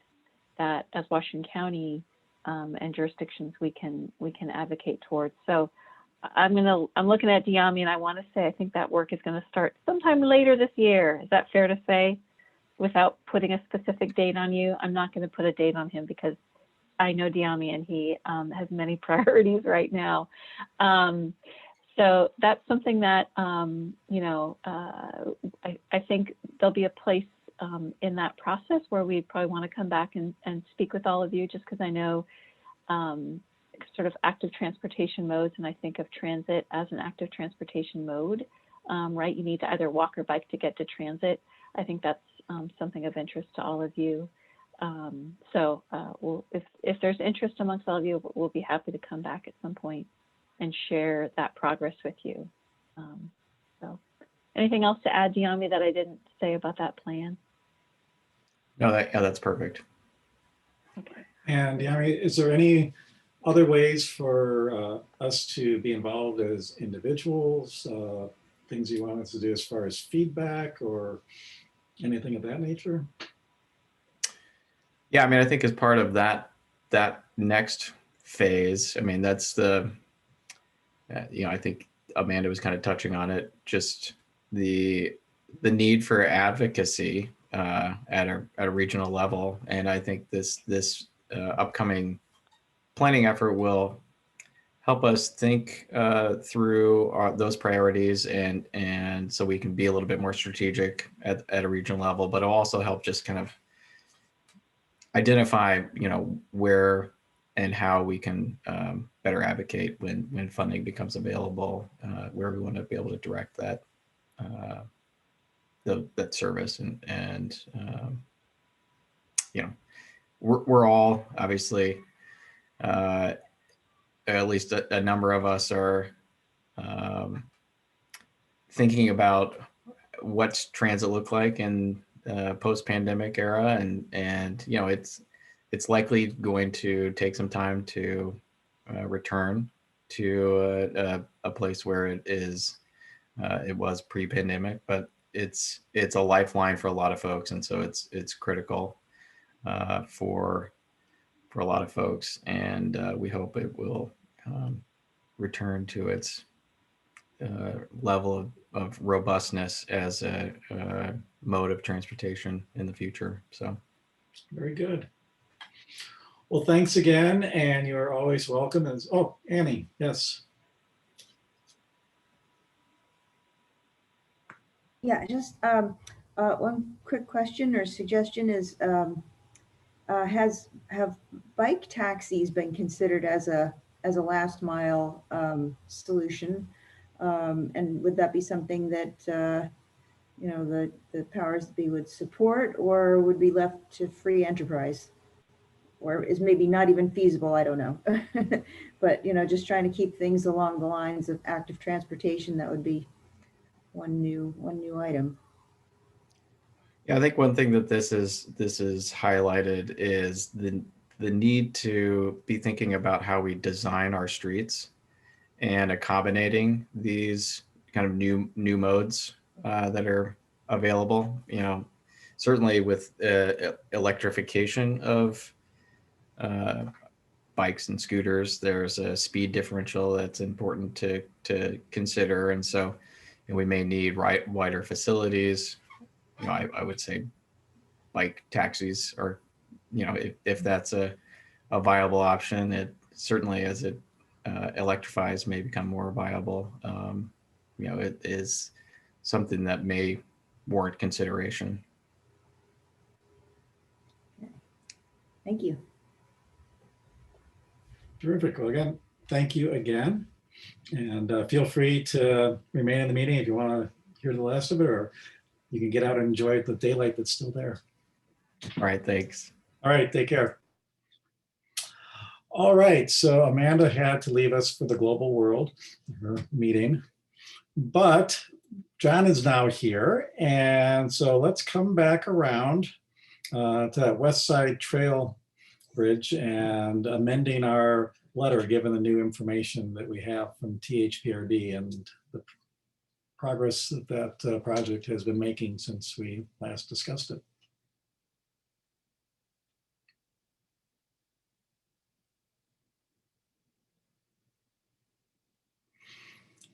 that as Washington County and jurisdictions we can advocate towards. So I'm looking at Dyami, and I want to say I think that work is going to start sometime later this year. Is that fair to say, without putting a specific date on you? I'm not going to put a date on him because I know Dyami and he has many priorities right now. So that's something that, you know, I think there'll be a place in that process where we probably want to come back and speak with all of you, just because I know sort of active transportation modes, and I think of transit as an active transportation mode, right? You need to either walk or bike to get to transit. I think that's something of interest to all of you. So if there's interest amongst all of you, we'll be happy to come back at some point and share that progress with you. So anything else to add, Dyami, that I didn't say about that plan? No, that's perfect. Okay. And Dyami, is there any other ways for us to be involved as individuals? Things you want us to do as far as feedback or anything of that nature? Yeah, I mean, I think as part of that next phase, I mean, that's the, you know, I think Amanda was kind of touching on it, just the need for advocacy at a regional level. And I think this upcoming planning effort will help us think through those priorities, and so we can be a little bit more strategic at a regional level, but it'll also help just kind of identify, you know, where and how we can better advocate when funding becomes available, where we want to be able to direct that that service, and you know, we're all obviously, at least a number of us are thinking about what's transit look like in post-pandemic era, and you know, it's likely going to take some time to return to a place where it was pre-pandemic, but it's a lifeline for a lot of folks, and so it's critical for a lot of folks, and we hope it will return to its level of robustness as a mode of transportation in the future. So very good. Well, thanks again, and you're always welcome. Oh, Annie, yes. Yeah, just one quick question or suggestion is, have bike taxis been considered as a last mile solution? And would that be something that you know, the powers that be would support, or would be left to free enterprise, or is maybe not even feasible, I don't know. But, you know, just trying to keep things along the lines of active transportation, that would be one new item. Yeah, I think one thing that this is highlighted is the need to be thinking about how we design our streets and accommodating these kind of new modes that are available. You know, certainly with electrification of bikes and scooters, there's a speed differential that's important to consider, and so we may need wider facilities. You know, I would say bike taxis are, you know, if that's a viable option. It certainly, as it electrifies, may become more viable. You know, it is something that may warrant consideration. Thank you. Terrific. Well, again, thank you again. And feel free to remain in the meeting if you want to hear the last of it, or you can get out and enjoy the daylight that's still there. All right, thanks. All right, take care. All right, so Amanda had to leave us for the global world, her meeting, but John is now here. And so let's come back around to that Westside Trail Bridge and amending our letter, given the new information that we have from THPRD and the progress that that project has been making since we last discussed it.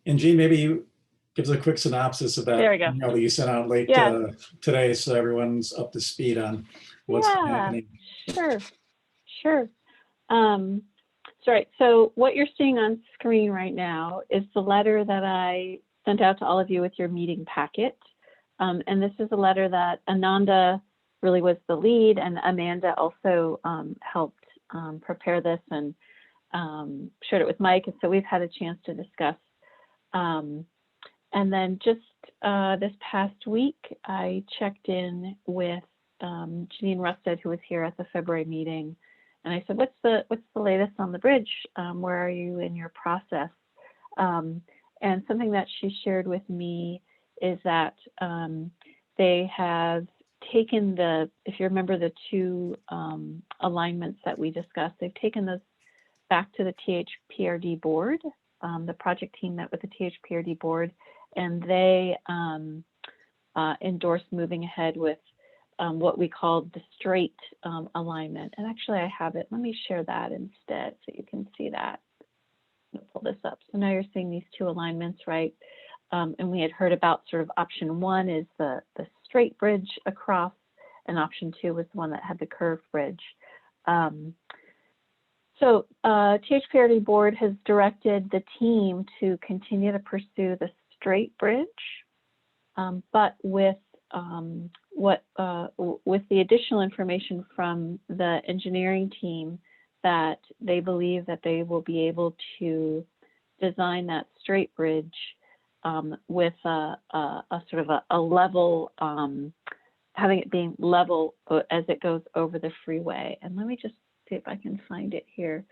And Jean, maybe you give us a quick synopsis of that There we go. email that you sent out late Yeah. today, so everyone's up to speed on what's happening. Sure. Right. So what you're seeing on screen right now is the letter that I sent out to all of you with your meeting packet. And this is a letter that Ananda really was the lead, and Amanda also helped prepare this and shared it with Mike. And so we've had a chance to discuss. And then just this past week, I checked in with Janine Rusted, who was here at the February meeting. And I said, what's the latest on the bridge? Where are you in your process? And something that she shared with me is that they have taken if you remember the two alignments that we discussed, they've taken those back to the THPRD board. The project team met with the THPRD board, and they endorsed moving ahead with what we called the straight alignment. And actually I have it. Let me share that instead so you can see that. I'm gonna pull this up. So now you're seeing these two alignments, right? And we had heard about sort of option one is the straight bridge across, and option two was the one that had the curved bridge. So THPRD board has directed the team to continue to pursue the straight bridge, but with the additional information from the engineering team that they believe that they will be able to design that straight bridge with a sort of a level, having it being level as it goes over the freeway. And let me just see if I can find it here.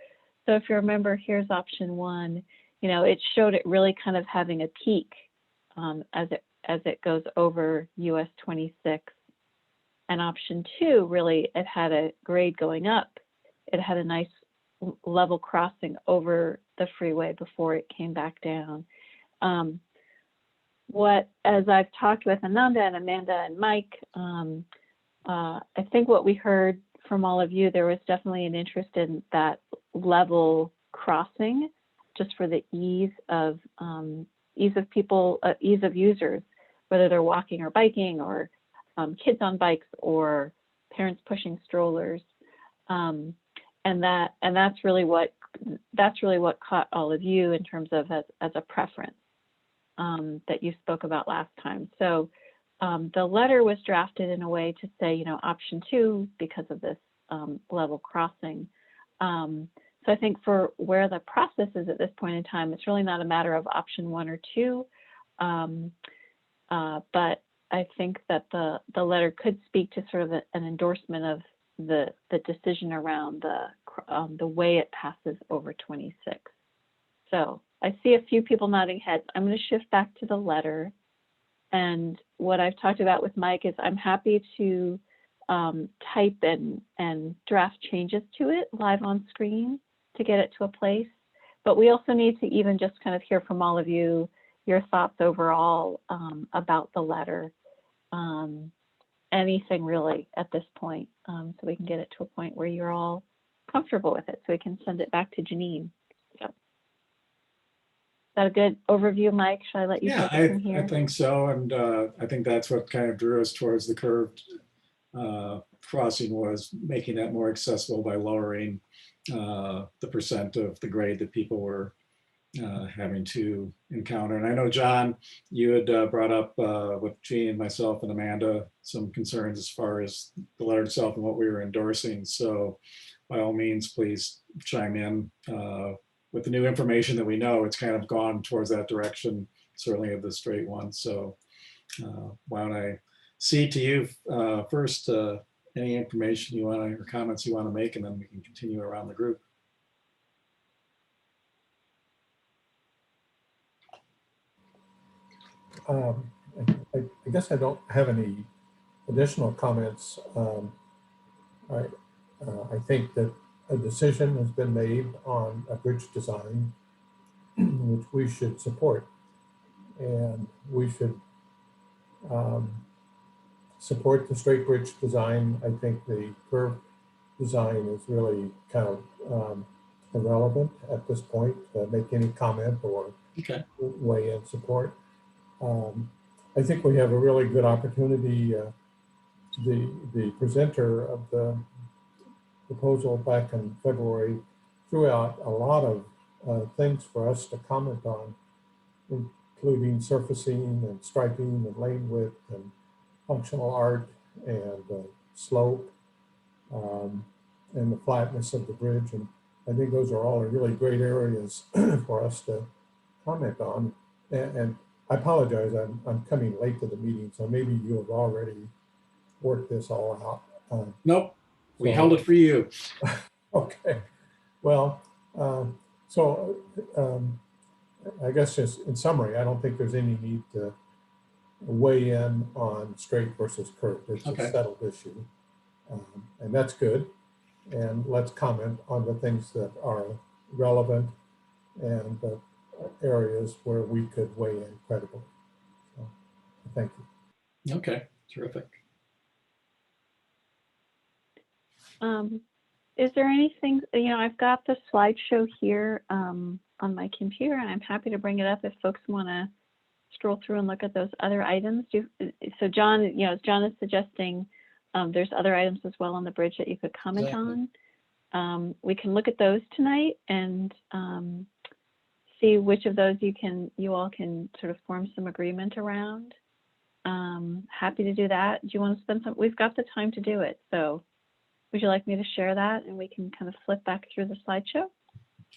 So if you remember, here's option one. You know, it showed it really kind of having a peak as it goes over US 26. And option two, really, it had a grade going up. It had a nice level crossing over the freeway before it came back down. As I've talked with Ananda and Amanda and Mike, I think what we heard from all of you, there was definitely an interest in that level crossing, just for the ease of people, ease of users, whether they're walking or biking, or kids on bikes, or parents pushing strollers, and that's really what caught all of you in terms of as a preference that you spoke about last time. So the letter was drafted in a way to say, you know, option two because of this level crossing. So I think for where the process is at this point in time, it's really not a matter of option one or two, but I think that the letter could speak to sort of an endorsement of the decision around the way it passes over 26. So I see a few people nodding heads. I'm going to shift back to the letter. And what I've talked about with Mike is I'm happy to type and draft changes to it live on screen to get it to a place. But we also need to even just kind of hear from all of you, your thoughts overall about the letter. Anything really at this point, so we can get it to a point where you're all comfortable with it, so we can send it back to Janine. So, is that a good overview, Mike? Should I let you Yeah, take it from here? I think so. And I think that's what kind of drew us towards the curved crossing, was making that more accessible by lowering the percent of the grade that people were having to encounter. And I know, John, you had brought up with Jean, myself, and Amanda some concerns as far as the letter itself and what we were endorsing. So by all means, please chime in. With the new information that we know, it's kind of gone towards that direction, certainly of the straight one. So why don't I cede to you first, any information you want to, or comments you want to make, and then we can continue around the group. I guess I don't have any additional comments. I think that a decision has been made on a bridge design, which we should support. And we should support the straight bridge design. I think the curved design is really kind of irrelevant at this point to make any comment or weigh in support. I think we have a really good opportunity. The presenter of the proposal back in February threw out a lot of things for us to comment on, including surfacing and striping and lane width and functional art and slope and the flatness of the bridge. And I think those are all really great areas for us to comment on. And I apologize, I'm coming late to the meeting, so maybe you have already worked this all out. Nope, we held it for you. Okay, well, I guess just in summary, I don't think there's any need to weigh in on straight versus curved. It's a settled issue, and that's good. And let's comment on the things that are relevant and areas where we could weigh in credibly. So, thank you. Okay, terrific. Is there anything, I've got the slideshow here on my computer, and I'm happy to bring it up if folks want to scroll through and look at those other items. So John, as John is suggesting, there's other items as well on the bridge that you could comment on. We can look at those tonight and see which of those you all can sort of form some agreement around. Happy to do that. Do you want to spend some? We've got the time to do it. So would you like me to share that and we can kind of flip back through the slideshow?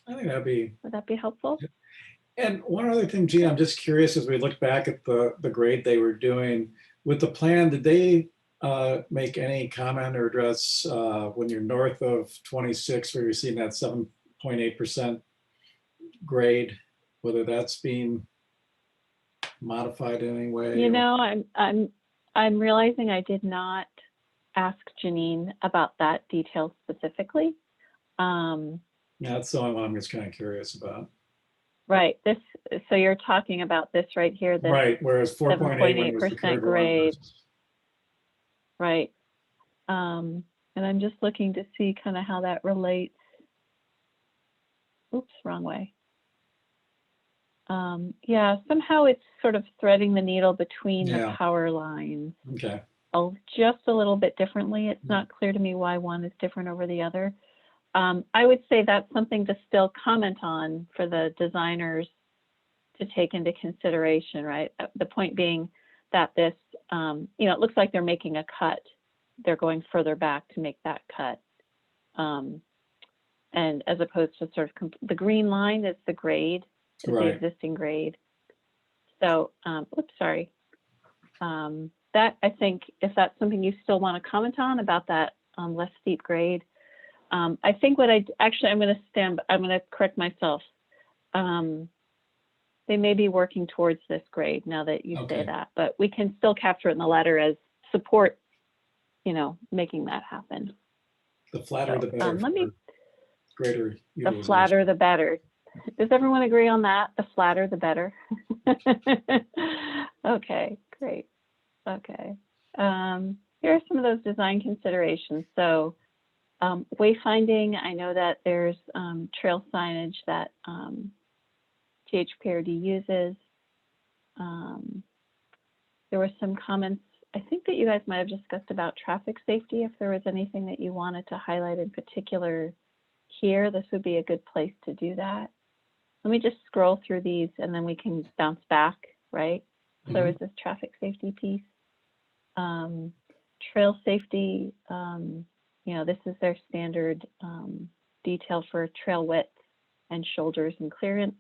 I think would that be helpful? And one other thing, Gene, I'm just curious, as we look back at the grade they were doing with the plan, did they make any comment or address when you're north of 26, where you're seeing that 7.8% grade, whether that's being modified in any way? I'm realizing I did not ask Janine about that detail specifically. Yeah, that's the only one I'm just kind of curious about. Right. So you're talking about this right here. This right. Whereas 4.8% grade. Right. And I'm just looking to see kind of how that relates. Oops, wrong way. Yeah, somehow it's sort of threading the needle between the power lines. Okay. Just a little bit differently. It's not clear to me why one is different over the other. I would say that's something to still comment on for the designers to take into consideration, right? The point being that this, it looks like they're making a cut. They're going further back to make that cut. And as opposed to sort of the green line is the grade, is the existing grade. So, oops, sorry. that, I think, if that's something you still want to comment on about that less steep grade, I think what I'm going to correct myself. They may be working towards this grade now that you say that, but we can still capture it in the letter as support, making that happen. The flatter the better. Greater the utilization. flatter the better. Does everyone agree on that? The flatter the better. Okay, great. Okay. Here are some of those design considerations. So wayfinding, I know that there's trail signage that THPRD uses. There were some comments, I think, that you guys might have discussed about traffic safety. If there was anything that you wanted to highlight in particular here, this would be a good place to do that. Let me just scroll through these and then we can bounce back, right? So there was this traffic safety piece. Trail safety, this is their standard detail for trail width and shoulders and clearance.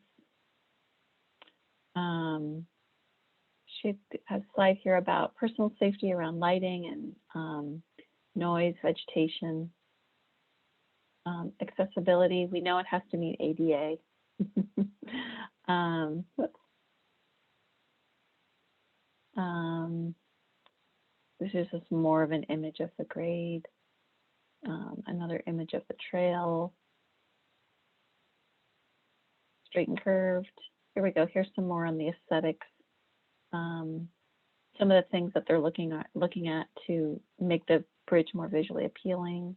She has a slide here about personal safety around lighting and noise, vegetation, accessibility. We know it has to meet ADA. This is just more of an image of the grade. Another image of the trail. Straight and curved. Here we go. Here's some more on the aesthetics. Some of the things that they're looking at to make the bridge more visually appealing.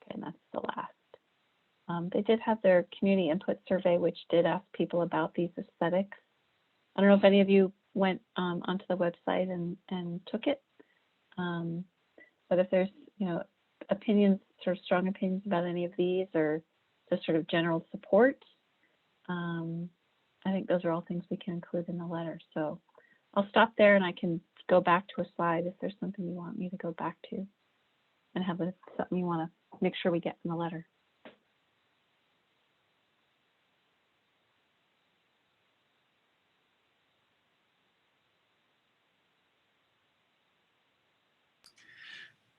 Okay, and that's the last. They did have their community input survey, which did ask people about these aesthetics. I don't know if any of you went onto the website and took it, but if there's opinions, sort of strong opinions about any of these, or just sort of general support, I think those are all things we can include in the letter. So I'll stop there and I can go back to a slide if there's something you want me to go back to and have something you want to make sure we get in the letter.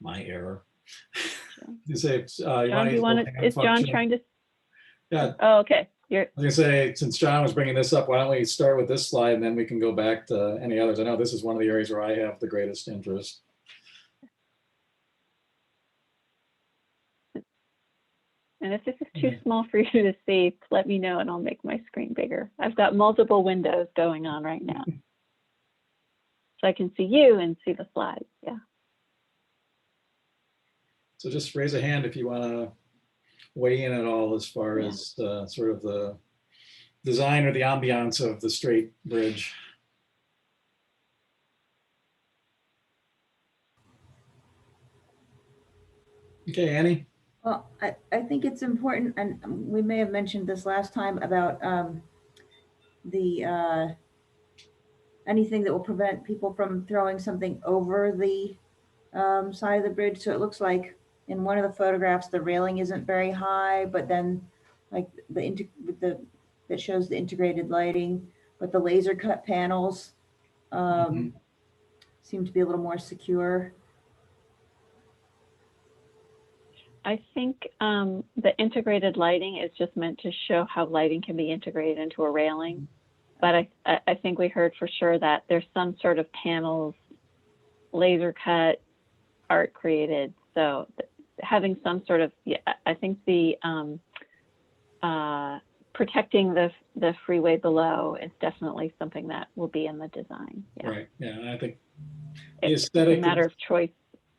My error. You say, John, do you want to, is John trying to? Yeah. Oh, okay. I was gonna say, since John was bringing this up, why don't we start with this slide and then we can go back to any others. I know this is one of the areas where I have the greatest interest. And if this is too small for you to see, let me know and I'll make my screen bigger. I've got multiple windows going on right now. So I can see you and see the slides, yeah. So just raise a hand if you want to weigh in at all as far as sort of the design or the ambiance of the straight bridge. Okay, Annie. Well, I think it's important, and we may have mentioned this last time about anything that will prevent people from throwing something over the side of the bridge. So it looks like in one of the photographs, the railing isn't very high, but then like that shows the integrated lighting, but the laser cut panels seem to be a little more secure. I think the integrated lighting is just meant to show how lighting can be integrated into a railing. But I think we heard for sure that there's some sort of panels, laser cut, art created. So having some sort of, I think the protecting the freeway below is definitely something that will be in the design. Yeah. Right. Yeah, and I think the aesthetic, it's a matter of choice.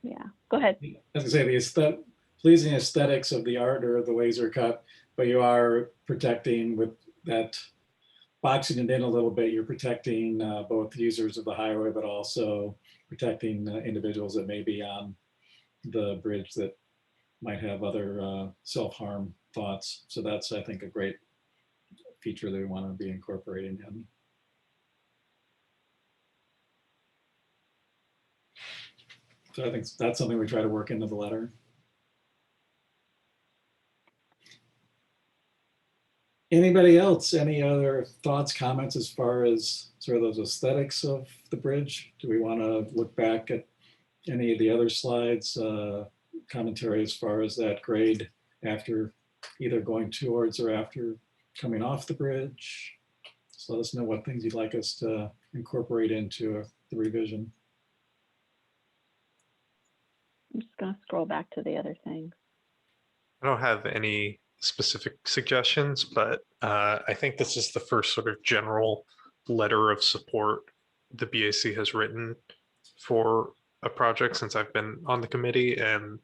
Yeah. Go ahead. As I say, the pleasing aesthetics of the art or the laser cut, but you are protecting with that, boxing it in a little bit. You're protecting both users of the highway, but also protecting individuals that may be on the bridge that might have other self-harm thoughts. So that's, I think, a great feature that we want to be incorporating in. So I think that's something we try to work into the letter. Anybody else? Any other thoughts, comments as far as sort of those aesthetics of the bridge? Do we want to look back at any of the other slides, commentary as far as that grade after either going towards or after coming off the bridge? So let us know what things you'd like us to incorporate into the revision. I'm just going to scroll back to the other things. I don't have any specific suggestions, but I think this is the first sort of general letter of support the BAC has written for a project since I've been on the committee, and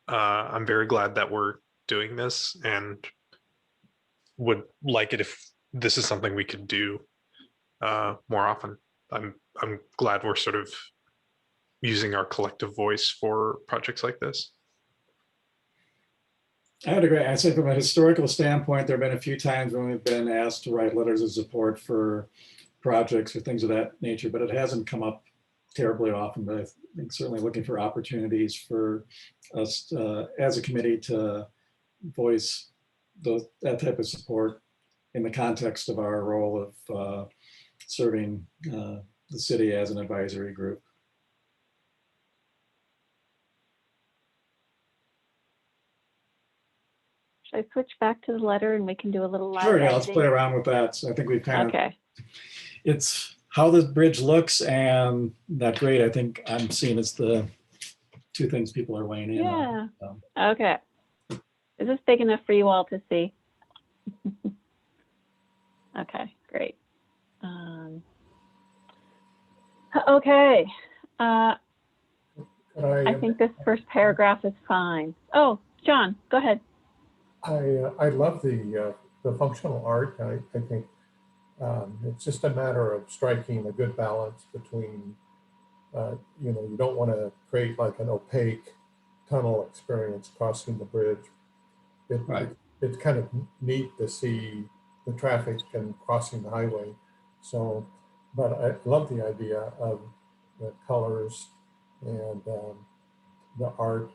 I'm very glad that we're doing this and would like it if this is something we could do more often. I'm glad we're sort of using our collective voice for projects like this. I would agree. I'd say from a historical standpoint, there have been a few times when we've been asked to write letters of support for projects or things of that nature, but it hasn't come up terribly often. But I think certainly looking for opportunities for us as a committee to voice that type of support in the context of our role of serving the city as an advisory group. Should I switch back to the letter and we can do a little live Sure, yeah, let's editing? play around with that. So I think we've kind Okay. of, it's how the bridge looks and that grade, I think I'm seeing as the two things people are weighing in on. So. Okay. Is this big enough for you all to see? Okay, great. Okay. I think this first paragraph is fine. Oh, John, go ahead. I love the functional art. I think it's just a matter of striking a good balance between, you know, you don't want to create like an opaque tunnel experience crossing the bridge. It's kind of neat to see the traffic and crossing the highway. So, but I love the idea of the colors and the art.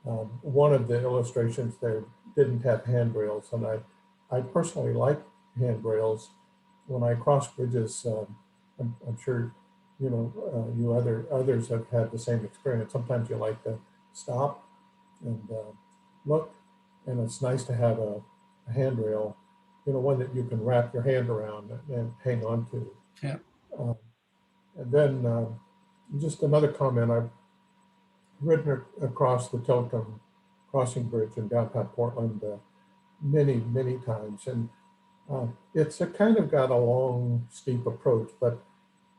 One of the illustrations there didn't have handrails, and I personally like handrails. When I cross bridges, I'm sure you know others have had the same experience. Sometimes you like to stop and look, and it's nice to have a handrail, you know, one that you can wrap your hand around and hang on to. Yeah. And then just another comment. I've ridden across the Telecom Crossing Bridge in downtown Portland many times, and it's a kind of got a long, steep approach, but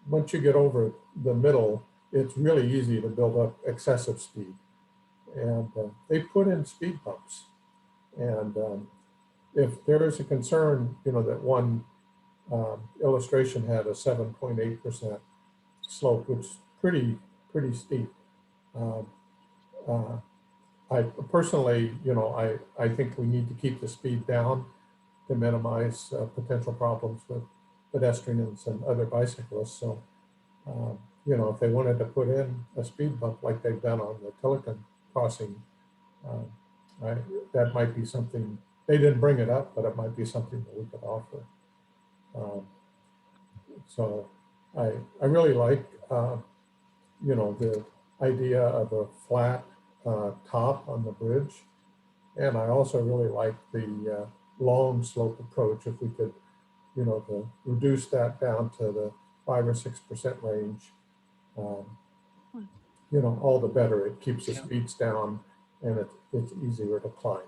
once you get over the middle, it's really easy to build up excessive speed. And they put in speed bumps. And if there is a concern, you know, that one illustration had a 7.8% slope, which is pretty steep. I personally, you know, I think we need to keep the speed down to minimize potential problems with pedestrians and other bicyclists. So, you know, if they wanted to put in a speed bump like they've done on the Telecom crossing, that might be something. They didn't bring it up, but it might be something that we could offer. So I really like, you know, the idea of a flat top on the bridge. And I also really like the long slope approach. If we could, you know, to reduce that down to the 5 or 6% range, you know, all the better. It keeps the speeds down and it's easier to climb.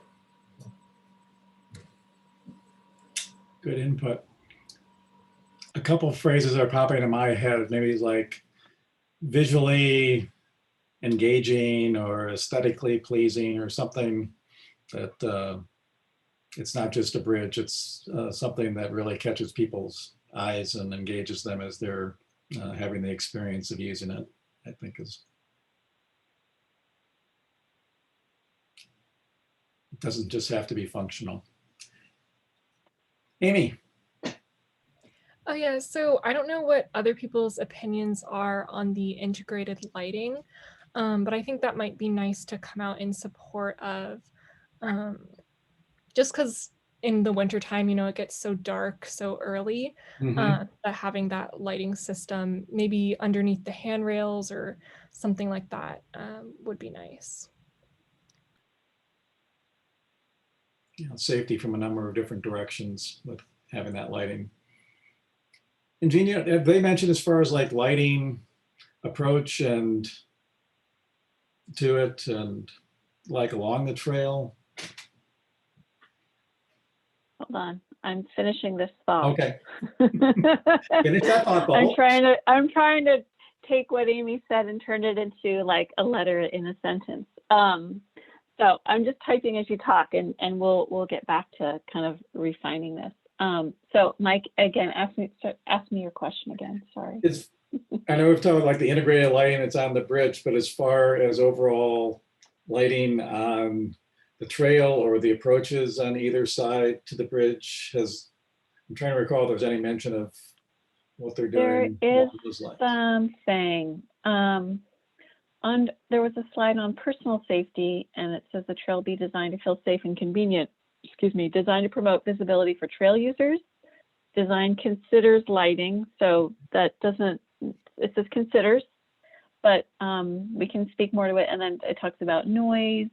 Good input. A couple of phrases are popping into my head. Maybe like visually engaging or aesthetically pleasing or something that it's not just a bridge, it's something that really catches people's eyes and engages them as they're having the experience of using it, I think is. It doesn't just have to be functional. Amy. Oh yeah, so I don't know what other people's opinions are on the integrated lighting, but I think that might be nice to come out in support of, just because in the wintertime, it gets so dark so early, that having that lighting system maybe underneath the handrails or something like that would be nice. Safety from a number of different directions with having that lighting. And Jean, have they mentioned as far as like lighting approach and to it and like along the trail? Hold on, I'm finishing this thought. Okay. Finish that thought bubble. I'm trying to take what Amy said and turn it into like a letter in a sentence. So I'm just typing as you talk, and we'll get back to kind of refining this. So Mike, again, ask me your question again. Sorry. I know we've talked about like the integrated lighting that's on the bridge, but as far as overall lighting on the trail or the approaches on either side to the bridge, I'm trying to recall if there's any mention of what they're doing. There is something. There was a slide on personal safety, and it says the trail be designed to feel safe and convenient. Designed to promote visibility for trail users. Design considers lighting, so that doesn't, it says considers, but we can speak more to it. And then it talks about noise,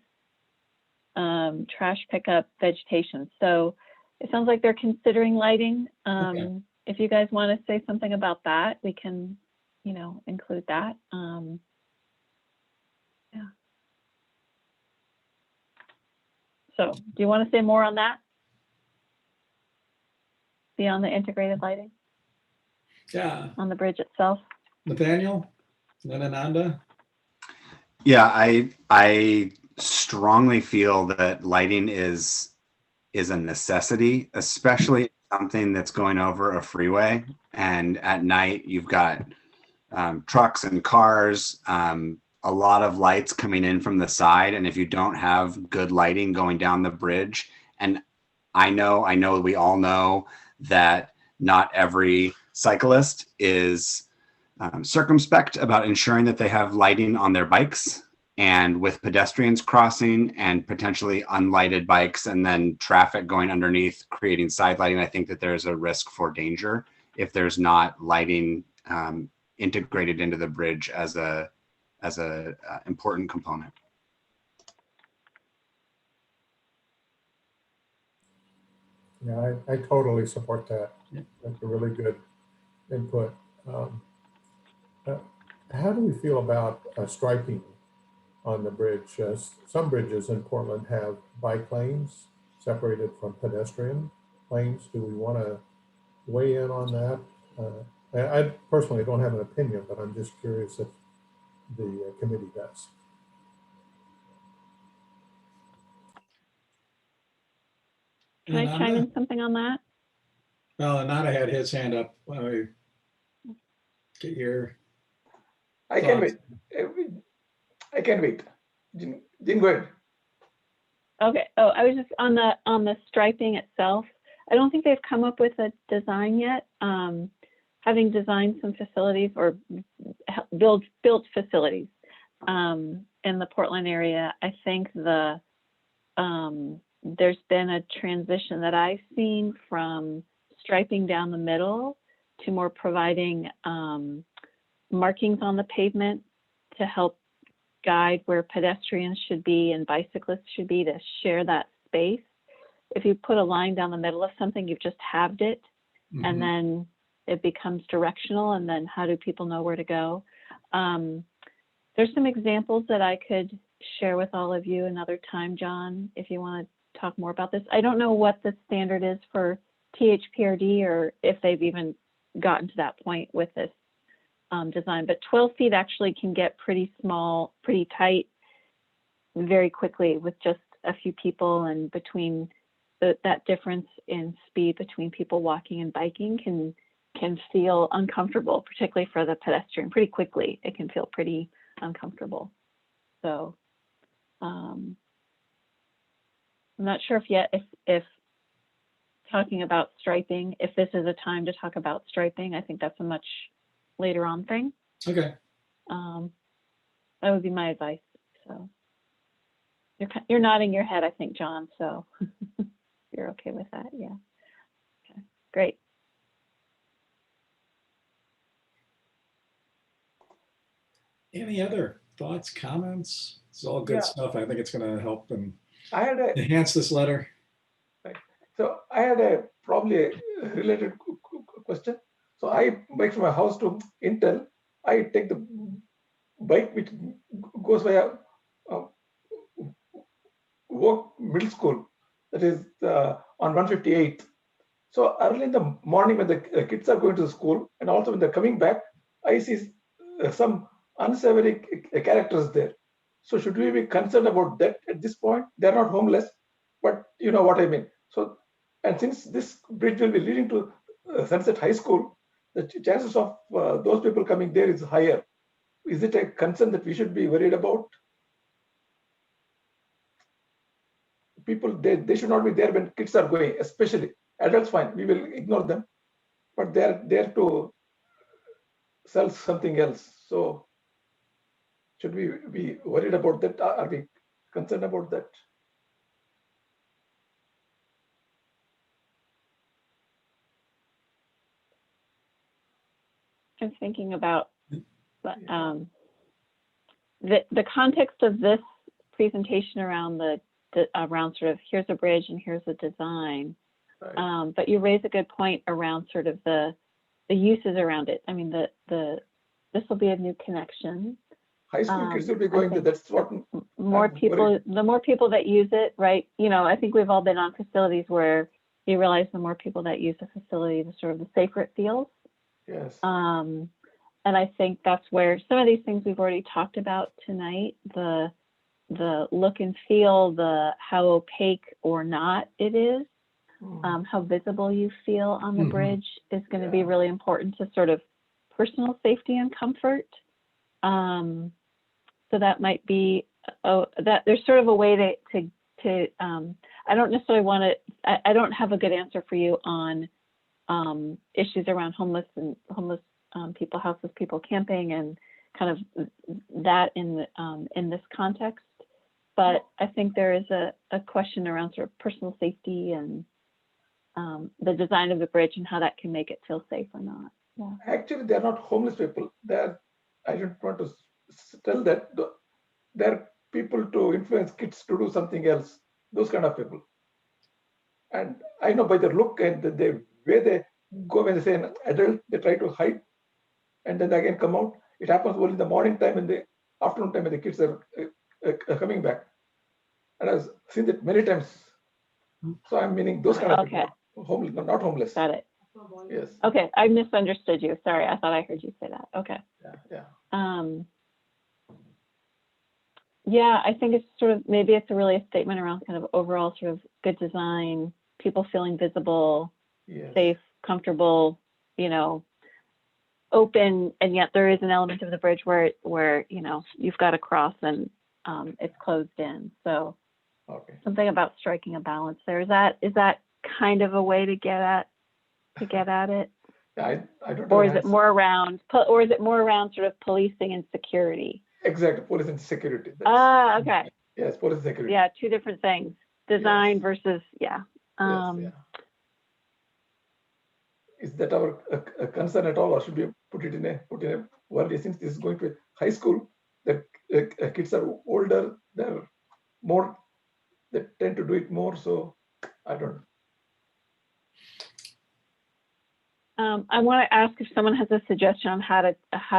trash pickup, vegetation. So it sounds like they're considering lighting. Okay. If you guys want to say something about that, we can, include that. Yeah. So do you want to say more on that? Beyond the integrated lighting? Yeah. On the bridge itself? Nathaniel? And then Ananda? Yeah, I strongly feel that lighting is a necessity, especially something that's going over a freeway. And at night, you've got trucks and cars, a lot of lights coming in from the side. And if you don't have good lighting going down the bridge, and I know we all know that not every cyclist is circumspect about ensuring that they have lighting on their bikes, and with pedestrians crossing and potentially unlighted bikes and then traffic going underneath creating side lighting, I think that there's a risk for danger if there's not lighting integrated into the bridge as a important component. Yeah, I totally support that. That's a really good input. How do we feel about striping on the bridge? Some bridges in Portland have bike lanes separated from pedestrian lanes. Do we want to weigh in on that? I personally don't have an opinion, but I'm just curious if the committee does. Can I chime in something on that? Well, Ananda had his hand up. Why don't we get your I can wait. I can wait. Didn't go ahead. Okay. Oh, I was just on the striping itself. I don't think they've come up with a design yet. Having designed some facilities or built facilities in the Portland area, I think there's been a transition that I've seen from striping down the middle to more providing markings on the pavement to help guide where pedestrians should be and bicyclists should be, to share that space. If you put a line down the middle of something, you've just halved it, and then it becomes directional, and then how do people know where to go? There's some examples that I could share with all of you another time, John, if you want to talk more about this. I don't know what the standard is for THPRD or if they've even gotten to that point with this design, but 12 feet actually can get pretty small, pretty tight very quickly with just a few people, and between that difference in speed between people walking and biking can feel uncomfortable, particularly for the pedestrian. Pretty quickly, it can feel pretty uncomfortable. So I'm not sure if talking about striping, if this is a time to talk about striping. I think that's a much later on thing. Okay. That would be my advice. So you're nodding your head, I think, John. So you're okay with that, yeah. Okay, great. Any other thoughts, comments? It's all good stuff. I think it's going to help and I had a enhance this letter. So I had a probably a related question. So I bike from my house to Intel. I take the bike which goes via Work Middle School, that is on 158. So early in the morning when the kids are going to school, and also when they're coming back, I see some unsavory characters there. So should we be concerned about that at this point? They're not homeless, but you know what I mean. So, and since this bridge will be leading to Sunset High School, the chances of those people coming there is higher. Is it a concern that we should be worried about? People, they should not be there when kids are going, especially adults, fine, we will ignore them, but they're there to sell something else. So should we be worried about that? Are we concerned about that? I'm thinking about the context of this presentation around around sort of here's a bridge and here's a design. Right. But you raise a good point around sort of the uses around it. I mean, this will be a new connection. High school kids will be going to, that's what more people, the more people that use it, right? You know, I think we've all been on facilities where you realize the more people that use the facility, the sort of the safer it feels. Yes. And I think that's where some of these things we've already talked about tonight, the look and feel, the how opaque or not it is, how visible you feel on the bridge is going to be really important to sort of personal safety and comfort. So that might be that there's sort of a way to I don't necessarily want to, I don't have a good answer for you on issues around homeless people, houseless people camping, and kind of that in this context. But I think there is a question around sort of personal safety and the design of the bridge and how that can make it feel safe or not. Yeah. Actually, they're not homeless people. I don't want to tell that. They're people to influence kids to do something else. Those kind of people. And I know by the look and the way they go when they say an adult, they try to hide and then again come out. It happens only in the morning time and the afternoon time when the kids are coming back. And I've seen that many times. So I'm meaning those kind of people, homeless, not homeless. Got it. Yes. Okay, I misunderstood you. Sorry, I thought I heard you say that. Okay. Yeah. Yeah, I think it's sort of, maybe it's really a statement around kind of overall sort of good design, people feeling visible, safe, comfortable, you know, open, and yet there is an element of the bridge where you know, you've got to cross and it's closed in. So something about striking a balance there. Is that kind of a way to get at it? Yeah, I don't know. Or is it more around sort of policing and security? Exactly, police and security. Okay. Yes, police and security. Yeah, two different things. Design versus, yeah. Is that our concern at all, or should we put it in a well, since this is going to high school, the kids are older, they're more, they tend to do it more, so I don't know. I want to ask if someone has a suggestion on how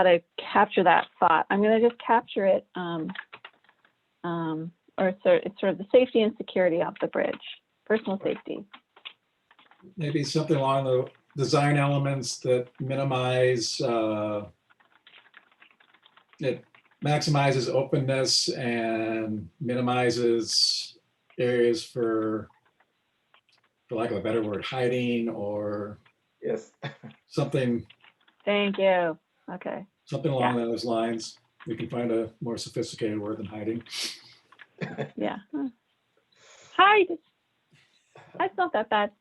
to capture that thought. I'm going to just capture it, or it's sort of the safety and security of the bridge, personal safety. Maybe something along the design elements that minimize, it maximizes openness and minimizes areas for lack of a better word, hiding or something. Thank you. Okay. Something along those lines. We can find a more sophisticated word than hiding. Yeah. Hide. That's not that bad.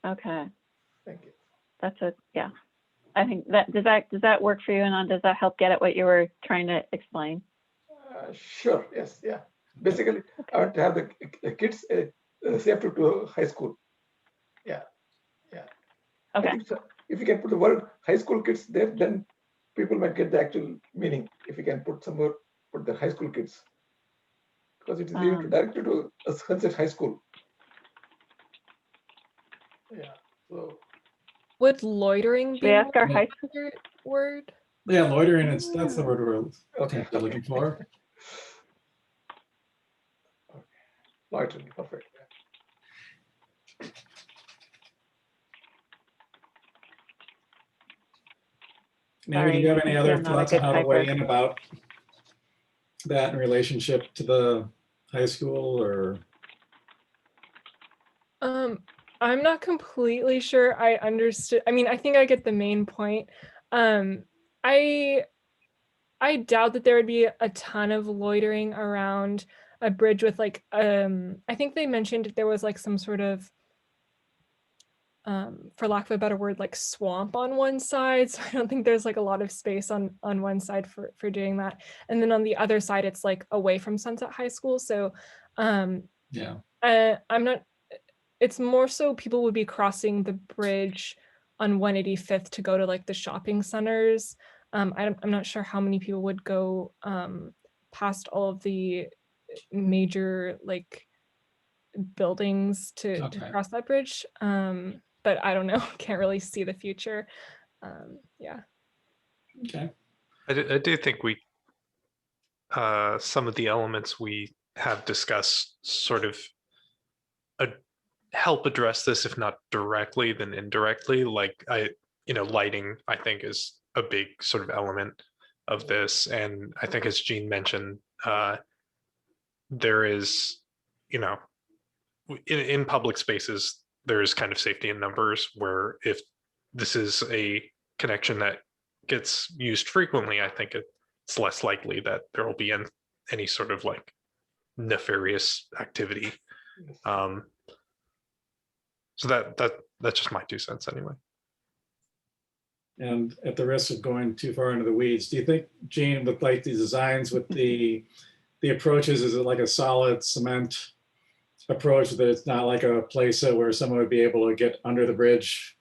Okay. Thank you. That's I think that does that work for you, Anand? Does that help get at what you were trying to explain? Sure. Yes. Yeah. Basically, I want to have the kids safe to high school. Yeah, yeah. Okay. I think so. If you can put the word high school kids there, then people might get the actual meaning. If you can put somewhere, put the high school kids, because it is even directed to a Sunset High School. Yeah. So Would loitering Should be we ask our more high accurate word? Yeah, loitering, that's the word we're looking for. loitering, perfect. Maybe do you have any other thoughts on how to weigh in about that in relationship to the high school or? I'm not completely sure I understood. I mean, I think I get the main point. I doubt that there would be a ton of loitering around a bridge with like, I think they mentioned there was like some sort of, for lack of a better word, like swamp on one side. So I don't think there's like a lot of space on one side for doing that. And then on the other side, it's like away from Sunset High School. So yeah, I'm not, it's more so people would be crossing the bridge on 185th to go to like the shopping centers. I'm not sure how many people would go past all of the major like buildings to cross that bridge. But I don't know, can't really see the future. Yeah. Okay. I do think we, some of the elements we have discussed sort of help address this, if not directly, then indirectly. Like lighting, I think, is a big sort of element of this. And I think, as Jean mentioned, there is, in public spaces, there's kind of safety in numbers, where if this is a connection that gets used frequently, I think it's less likely that there will be any sort of like nefarious activity. So that's just my 2 cents anyway. And at the risk of going too far into the weeds, do you think, Jean, with like these designs with the approaches, is it like a solid cement approach that it's not like a place where someone would be able to get under the bridge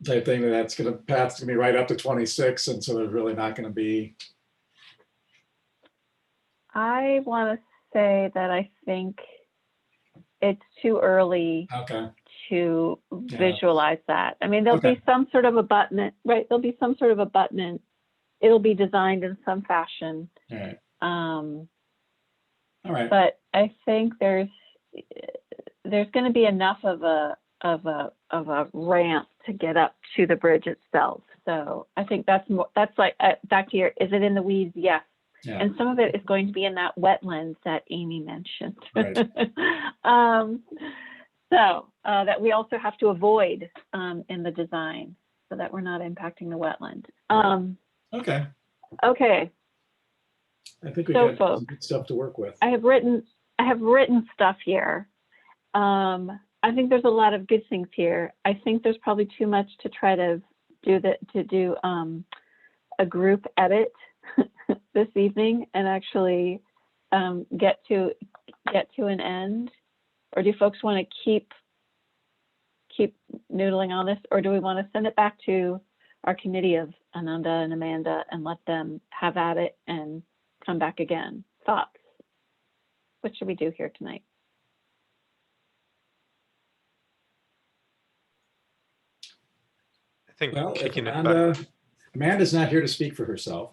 type thing, that's going to path's going to be right up to 26, and so there's really not going to be? I want to say that I think it's too early to visualize that. I mean, there'll be some sort of abutment, right? There'll be some sort of abutment. It'll be designed in some fashion. All right. All right. But I think there's going to be enough of a ramp to get up to the bridge itself. So I think that's like back to your, is it in the weeds? Yes. Yeah. And some of it is going to be in that wetlands that Amy mentioned. Right. So that we also have to avoid in the design, so that we're not impacting the wetland. Okay. Okay. I think we got some good stuff to work with. I have written stuff here. I think there's a lot of good things here. I think there's probably too much to try to do a group edit this evening and actually get to an end. Or do folks want to keep noodling on this, or do we want to send it back to our committee of Ananda and Amanda and let them have at it and come back again? Thoughts? What should we do here tonight? I think kicking it back. Amanda's not here to speak for herself.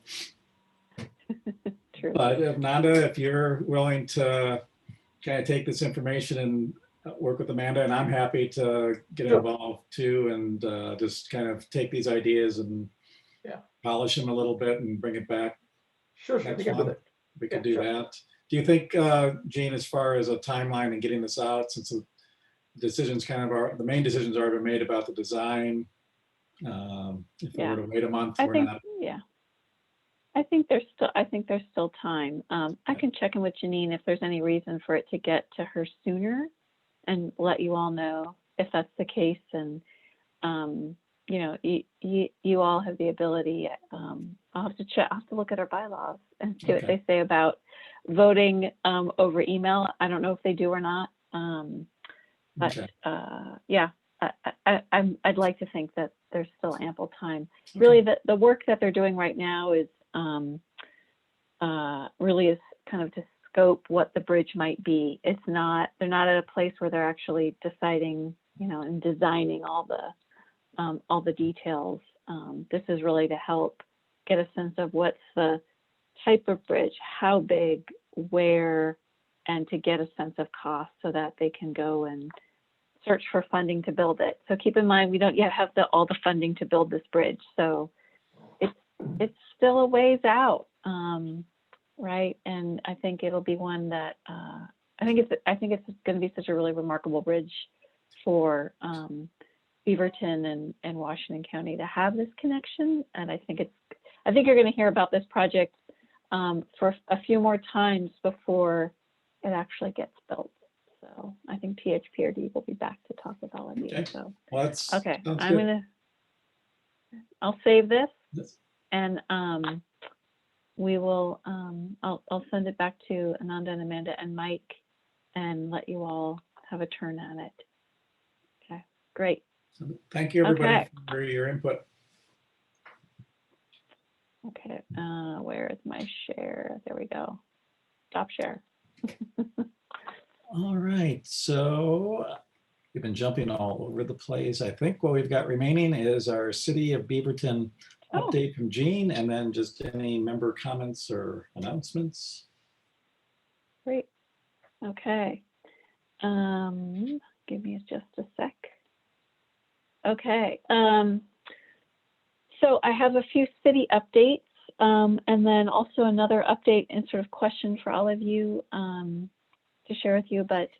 True. But Ananda, if you're willing to kind of take this information and work with Amanda, and I'm happy to get involved too, and just kind of take these ideas and polish them a little bit and bring it back. Sure, we can do that. We can do that. Do you think, Jean, as far as a timeline and getting this out, since the decisions the main decisions are already made about the design, if we were to wait a month, I think there's still time. I can check in with Janine if there's any reason for it to get to her sooner, and let you all know if that's the case. And you all have the ability. I'll have to check. I'll have to look at our bylaws and see what they say about voting over email. I don't know if they do or not. But Okay. yeah, I'd like to think that there's still ample time. Really, the work that they're doing right now is really is kind of to scope what the bridge might be. It's not, they're not at a place where they're actually deciding, you know, and designing all the details. This is really to help get a sense of what's the type of bridge, how big, where, and to get a sense of cost so that they can go and search for funding to build it. So keep in mind, we don't yet have all the funding to build this bridge. So it's still a ways out, right? And I think it'll be one that, I think it's going to be such a really remarkable bridge for Beaverton and Washington County to have this connection. And I think you're going to hear about this project for a few more times before it actually gets built. So I think THPRD will be back to talk with all of you. Okay. So Well, that's, okay, sounds I'll save this Yes. and we will, I'll send it back to Ananda and Amanda and Mike and let you all have a turn at it. Okay, great. So thank you, everybody, Okay. for your input. Okay, where is my share? There we go. Stop share. All right, so we've been jumping all over the place. I think what we've got remaining is our City of Beaverton update from Jean, and then just any member comments or announcements. Great. Okay. Give me just a sec. Okay. So I have a few city updates, and then also another update and sort of question for all of you to share with you. But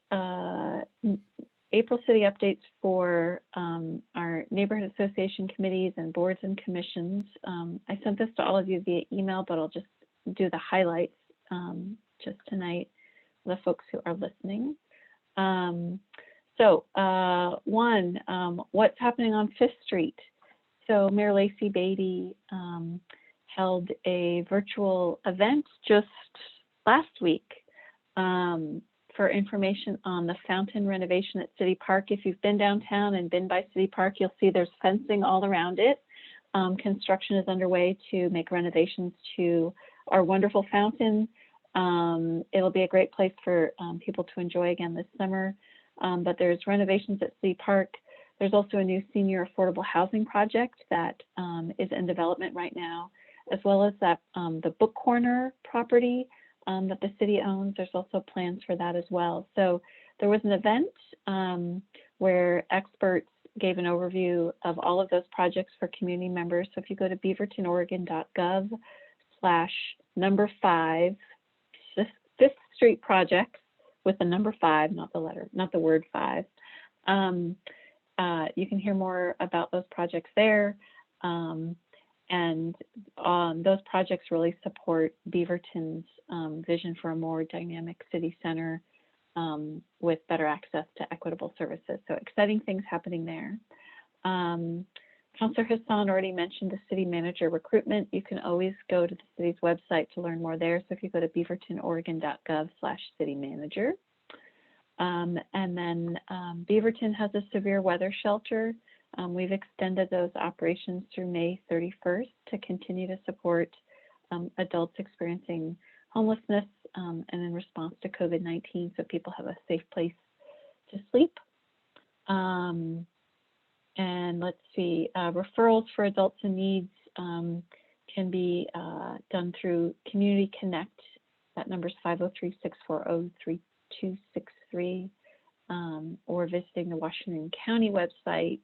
April city updates for our neighborhood association committees and boards and commissions. I sent this to all of you via email, but I'll just do the highlights just tonight for the folks who are listening. So one, what's happening on 5th Street? So Mayor Lacey Beatty held a virtual event just last week for information on the fountain renovation at City Park. If you've been downtown and been by City Park, you'll see there's fencing all around it. Construction is underway to make renovations to our wonderful fountain. It'll be a great place for people to enjoy again this summer. But there's renovations at City Park. There's also a new senior affordable housing project that is in development right now, as well as that the Book Corner property that the city owns. There's also plans for that as well. So there was an event where experts gave an overview of all of those projects for community members. So if you go to beavertonoregon.gov/5, 5th Street projects with the number 5, not the word 5. You can hear more about those projects there. And those projects really support Beaverton's vision for a more dynamic city center with better access to equitable services. So exciting things happening there. Councilor Hasan already mentioned the city manager recruitment. You can always go to the city's website to learn more there. So if you go to beavertonoregon.gov/city-manager. And then Beaverton has a severe weather shelter. We've extended those operations through May 31st to continue to support adults experiencing homelessness and in response to COVID-19, so people have a safe place to sleep. And let's see, referrals for adults in needs can be done through Community Connect. That number is 503-640-3263, or visiting the Washington County website,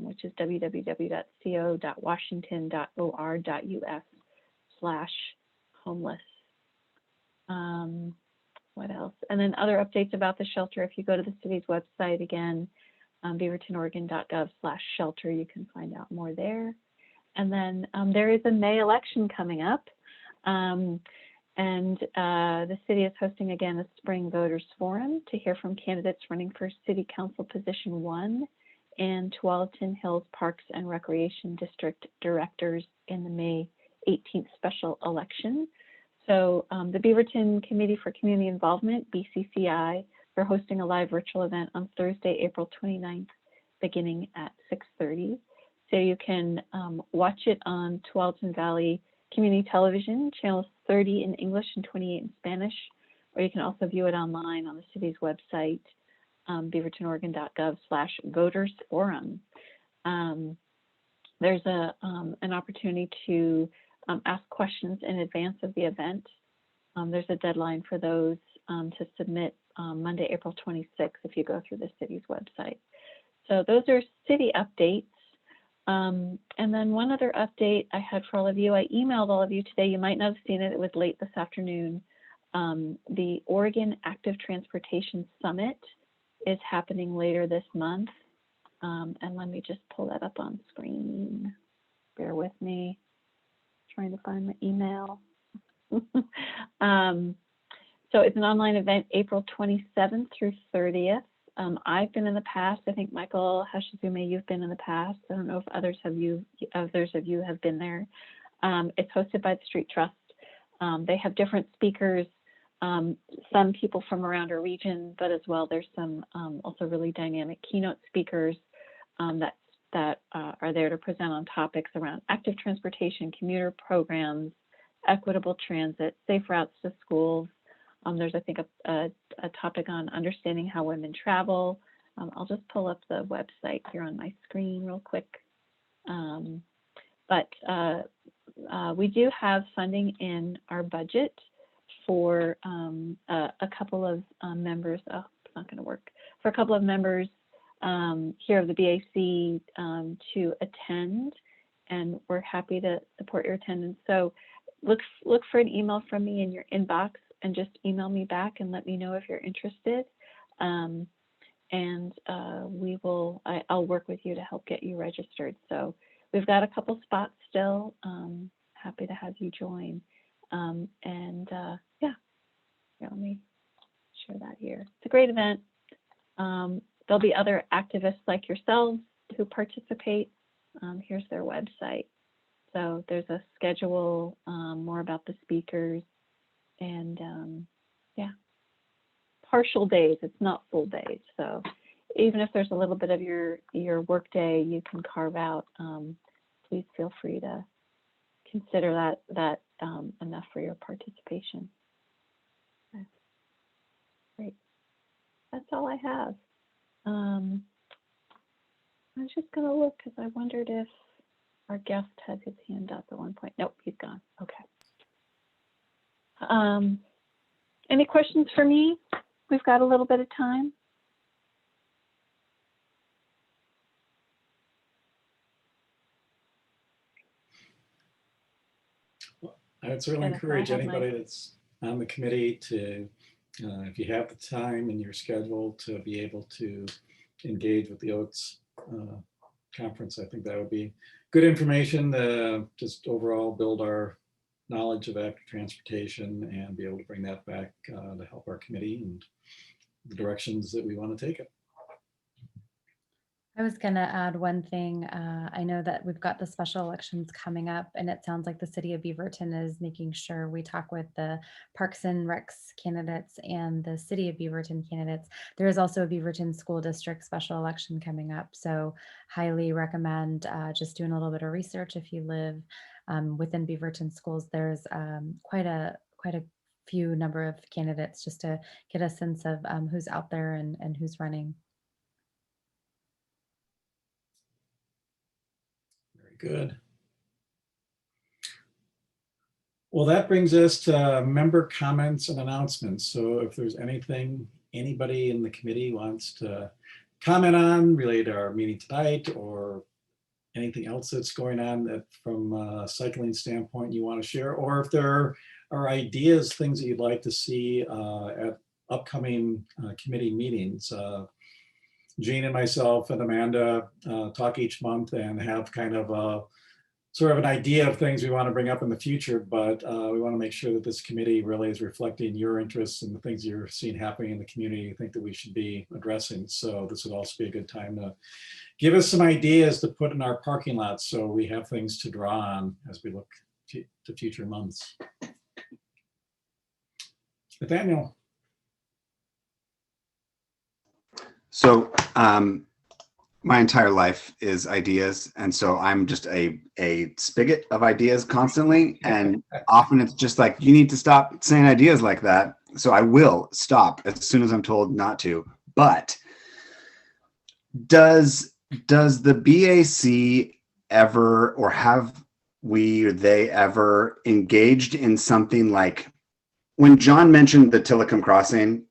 which is www.co.washington.or.us/homeless. What else? And then other updates about the shelter. If you go to the city's website again, beavertonoregon.gov/shelter, you can find out more there. And then there is a May election coming up. And the city is hosting again a spring voters forum to hear from candidates running for City Council Position 1 and Tualatin Hills Parks and Recreation District directors in the May 18th special election. So the Beaverton Committee for Community Involvement, BCCI, are hosting a live virtual event on Thursday, April 29th, beginning at 6:30. So you can watch it on Tualatin Valley Community Television, channels 30 in English and 28 in Spanish, or you can also view it online on the city's website, beavertonoregon.gov/votersforum. There's an opportunity to ask questions in advance of the event. There's a deadline for those to submit Monday, April 26th, if you go through the city's website. So those are city updates. And then one other update I had for all of you, I emailed all of you today. You might not have seen it. It was late this afternoon. The Oregon Active Transportation Summit is happening later this month. And let me just pull that up on screen. Bear with me. Trying to find my email. So it's an online event, April 27th through 30th. I've been in the past. I think Michael Hashizume, you've been in the past. I don't know if others of you have been there. It's hosted by the Street Trust. They have different speakers, some people from around our region, but as well there's some also really dynamic keynote speakers that are there to present on topics around active transportation, commuter programs, equitable transit, safe routes to schools. There's, I think, a topic on understanding how women travel. I'll just pull up the website here on my screen real quick. But we do have funding in our budget for a couple of members. Oh, it's not going to work. For a couple of members here of the BAC to attend, and we're happy to support your attendance. So look for an email from me in your inbox, and just email me back and let me know if you're interested. And I'll work with you to help get you registered. So we've got a couple spots still. Happy to have you join. Yeah, let me share that here. It's a great event. There'll be other activists like yourselves who participate. Here's their website. So there's a schedule, more about the speakers, and yeah, partial days. It's not full days. So even if there's a little bit of your work day you can carve out, please feel free to consider that enough for your participation. Okay. Great. That's all I have. I was just going to look because I wondered if our guest had his hand up at one point. Nope, he's gone. Okay. Any questions for me? We've got a little bit of time. I'd certainly encourage anybody that's on the committee to, if you have the time in your schedule, to be able to engage with the OATS conference. I think that would be good information to just overall build our knowledge of active transportation and be able to bring that back to help our committee and the directions that we want to take it. I was going to add one thing. I know that we've got the special elections coming up, and it sounds like the city of Beaverton is making sure we talk with the Parks and Recs candidates and the city of Beaverton candidates. There is also a Beaverton School District special election coming up, so highly recommend just doing a little bit of research if you live within Beaverton schools. There's quite a few number of candidates just to get a sense of who's out there and who's running. Good. Well, that brings us to member comments and announcements. So if there's anything anybody in the committee wants to comment on related to our meeting tonight, or anything else that's going on that from a cycling standpoint you want to share, or if there are ideas, things that you'd like to see at upcoming committee meetings. Jean and myself and Amanda talk each month and have kind of a sort of an idea of things we want to bring up in the future, but we want to make sure that this committee really is reflecting your interests and the things you're seeing happening in the community you think that we should be addressing. So this would also be a good time to give us some ideas to put in our parking lots so we have things to draw on as we look to future months. Nathaniel. So my entire life is ideas. And so I'm just a spigot of ideas constantly. And often it's just like, you need to stop saying ideas like that. So I will stop as soon as I'm told not to. But does the BAC ever, or have we or they ever engaged in something like, when John mentioned the Tillicum Crossing,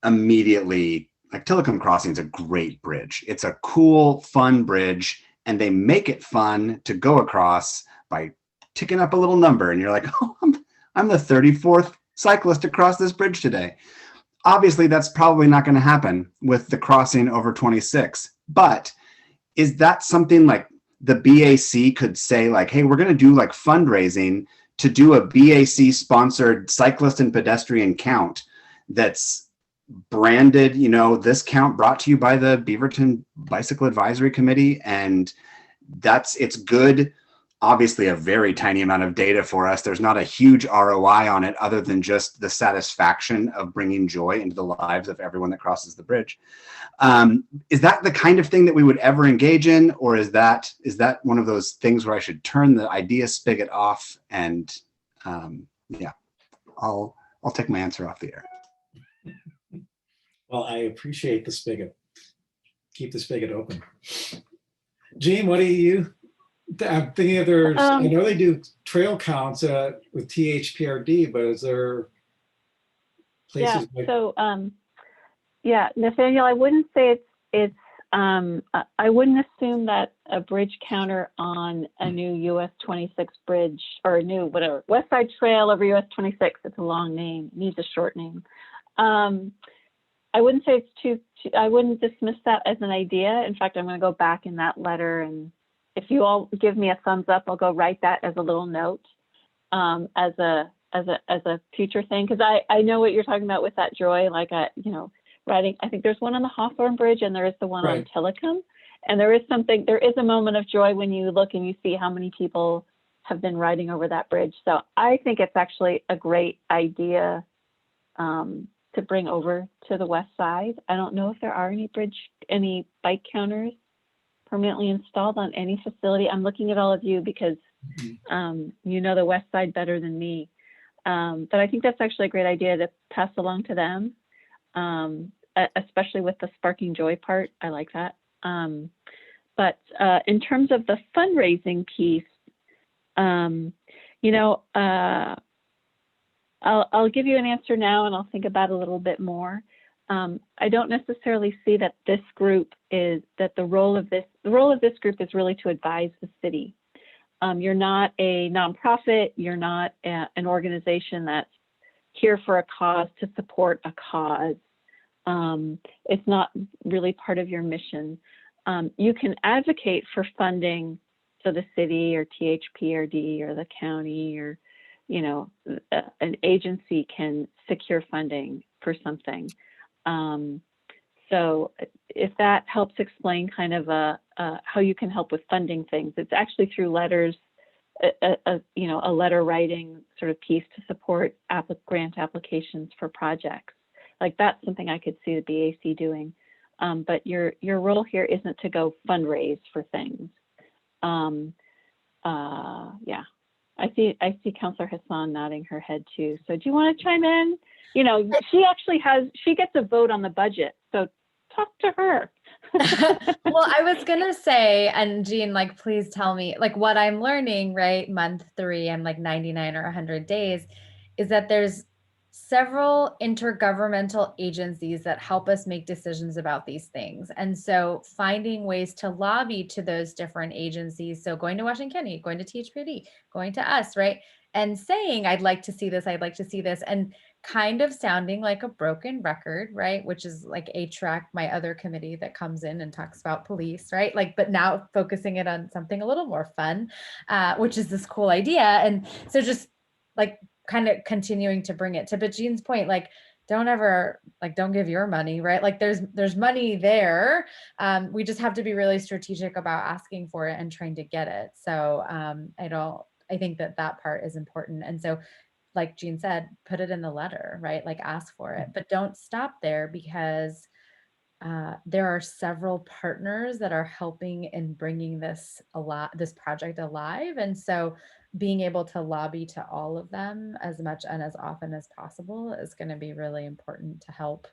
immediately, like, Tillicum Crossing is a great bridge. It's a cool, fun bridge, and they make it fun to go across by ticking up a little number. And you're like, oh, I'm the 34th cyclist across this bridge today. Obviously, that's probably not going to happen with the crossing over 26. But is that something like the BAC could say, like, hey, we're going to do like fundraising to do a BAC sponsored cyclist and pedestrian count that's branded, you know, this count brought to you by the Beaverton Bicycle Advisory Committee. And it's good. Obviously a very tiny amount of data for us. There's not a huge ROI on it other than just the satisfaction of bringing joy into the lives of everyone that crosses the bridge. Is that the kind of thing that we would ever engage in? Or is that one of those things where I should turn the idea spigot off? And yeah, I'll take my answer off the air. Well, I appreciate the spigot. Keep the spigot open. Jean, what do you? I'm thinking if there's, I know they do trail counts with THPRD, but is there places? Yeah, so yeah, Nathaniel, I wouldn't say it's I wouldn't assume that a bridge counter on a new US 26 bridge, or a new whatever, Westside Trail over US 26, it's a long name, needs a short name. I wouldn't say it's I wouldn't dismiss that as an idea. In fact, I'm going to go back in that letter, and if you all give me a thumbs up, I'll go write that as a little note, as a future thing, because I know what you're talking about with that joy, like writing. I think there's one on the Hawthorne Bridge, and there is the one on Tillicum, and there is a moment of joy when you look and you see how many people have been riding over that bridge. So I think it's actually a great idea to bring over to the west side. I don't know if there are any bike counters permanently installed on any facility. I'm looking at all of you because you know the west side better than me. But I think that's actually a great idea to pass along to them, especially with the sparking joy part. I like that. But in terms of the fundraising piece, I'll give you an answer now, and I'll think about it a little bit more. I don't necessarily see that the role of this group is really to advise the city. You're not a nonprofit. You're not an organization that's here for a cause to support a cause. It's not really part of your mission. You can advocate for funding, so the city or THPRD or the county or an agency can secure funding for something. So if that helps explain kind of how you can help with funding things, it's actually through letters, a letter writing sort of piece to support grant applications for projects. Like, that's something I could see the BAC doing. But your role here isn't to go fundraise for things. Yeah. I see Councilor Hasan nodding her head too. So do you want to chime in? She gets a vote on the budget. So talk to her. Well, I was going to say, and Jean, like, please tell me, like, what I'm learning, right? Month 3 and like 99 or 100 days is that there's several intergovernmental agencies that help us make decisions about these things. And so finding ways to lobby to those different agencies. So going to Washington County, going to THPRD, going to us, right? And saying, I'd like to see this, I'd like to see this, and kind of sounding like a broken record, right? Which is like A-Track, my other committee that comes in and talks about police, right? Like, but now focusing it on something a little more fun, which is this cool idea. And so just like kind of continuing to bring it to, but Jean's point, like, don't give your money, right? Like there's money there. We just have to be really strategic about asking for it and trying to get it. So I think that part is important. And so like Jean said, put it in the letter, right? Like ask for it, but don't stop there, because there are several partners that are helping in bringing this project alive. And so being able to lobby to all of them as much and as often as possible is going to be really important to help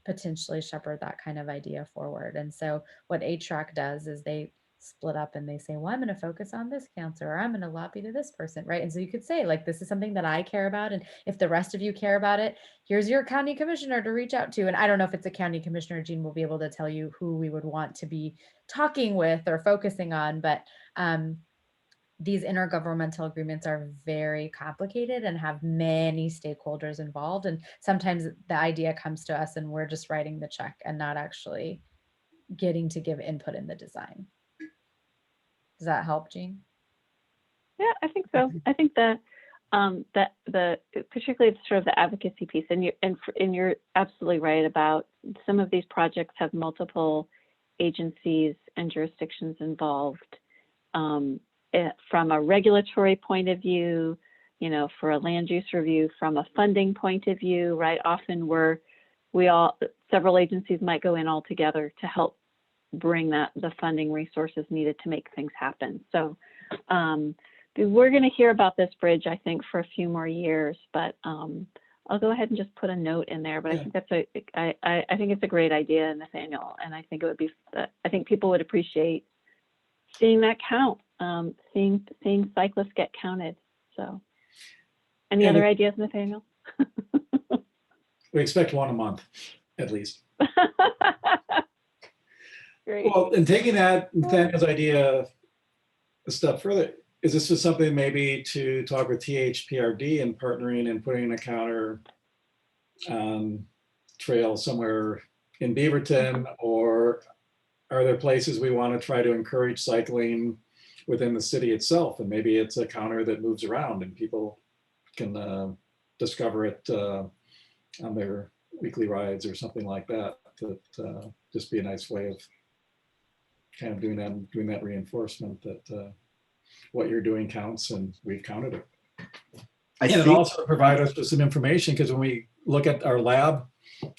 potentially shepherd that kind of idea forward. And so what HRAC does is they split up and they say, well, I'm going to focus on this counselor, or I'm going to lobby to this person, right? And so you could say, like, this is something that I care about, and if the rest of you care about it, here's your county commissioner to reach out to. And I don't know if it's a county commissioner, Jean will be able to tell you who we would want to be talking with or focusing on, but these intergovernmental agreements are very complicated and have many stakeholders involved. And sometimes the idea comes to us and we're just writing the check and not actually getting to give input in the design. Does that help, Jean? Yeah, I think so. I think that the particularly sort of the advocacy piece, and you're absolutely right about some of these projects have multiple agencies and jurisdictions involved. From a regulatory point of view, you know, for a land use review, from a funding point of view, right? Often several agencies might go in all together to help bring the funding resources needed to make things happen. So we're going to hear about this bridge, I think, for a few more years, but I'll go ahead and just put a note in there. But I think I think it's a great idea, Nathanael, and I think it would be. I think people would appreciate seeing that count, seeing cyclists get counted. So, any other ideas, Nathanael? We expect one a month, at least. Great. Well, and taking that Nathaniel's idea a step further, is this just something maybe to talk with THPRD and partnering and putting a counter trail somewhere in Beaverton, or are there places we want to try to encourage cycling within the city itself? And maybe it's a counter that moves around and people can discover it on their weekly rides or something like that. That just be a nice way of kind of doing that reinforcement that what you're doing counts and we've counted it. And it also provide us with some information, because when we look at our lab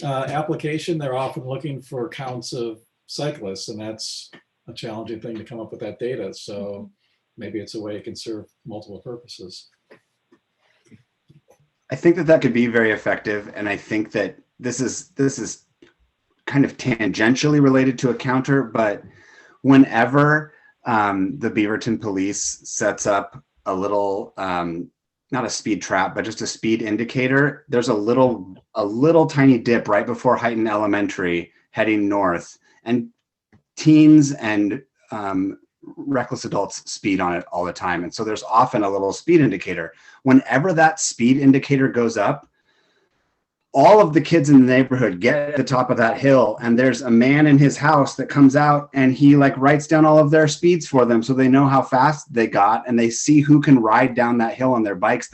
application, they're often looking for counts of cyclists, and that's a challenging thing to come up with that data. So maybe it's a way it can serve multiple purposes. I think that could be very effective, and I think that this is kind of tangentially related to a counter, but whenever the Beaverton police sets up a little, not a speed trap, but just a speed indicator, there's a little tiny dip right before Heighton Elementary heading north, and teens and reckless adults speed on it all the time. And so there's often a little speed indicator. Whenever that speed indicator goes up, all of the kids in the neighborhood get at the top of that hill, and there's a man in his house that comes out and he like writes down all of their speeds for them, so they know how fast they got, and they see who can ride down that hill on their bikes.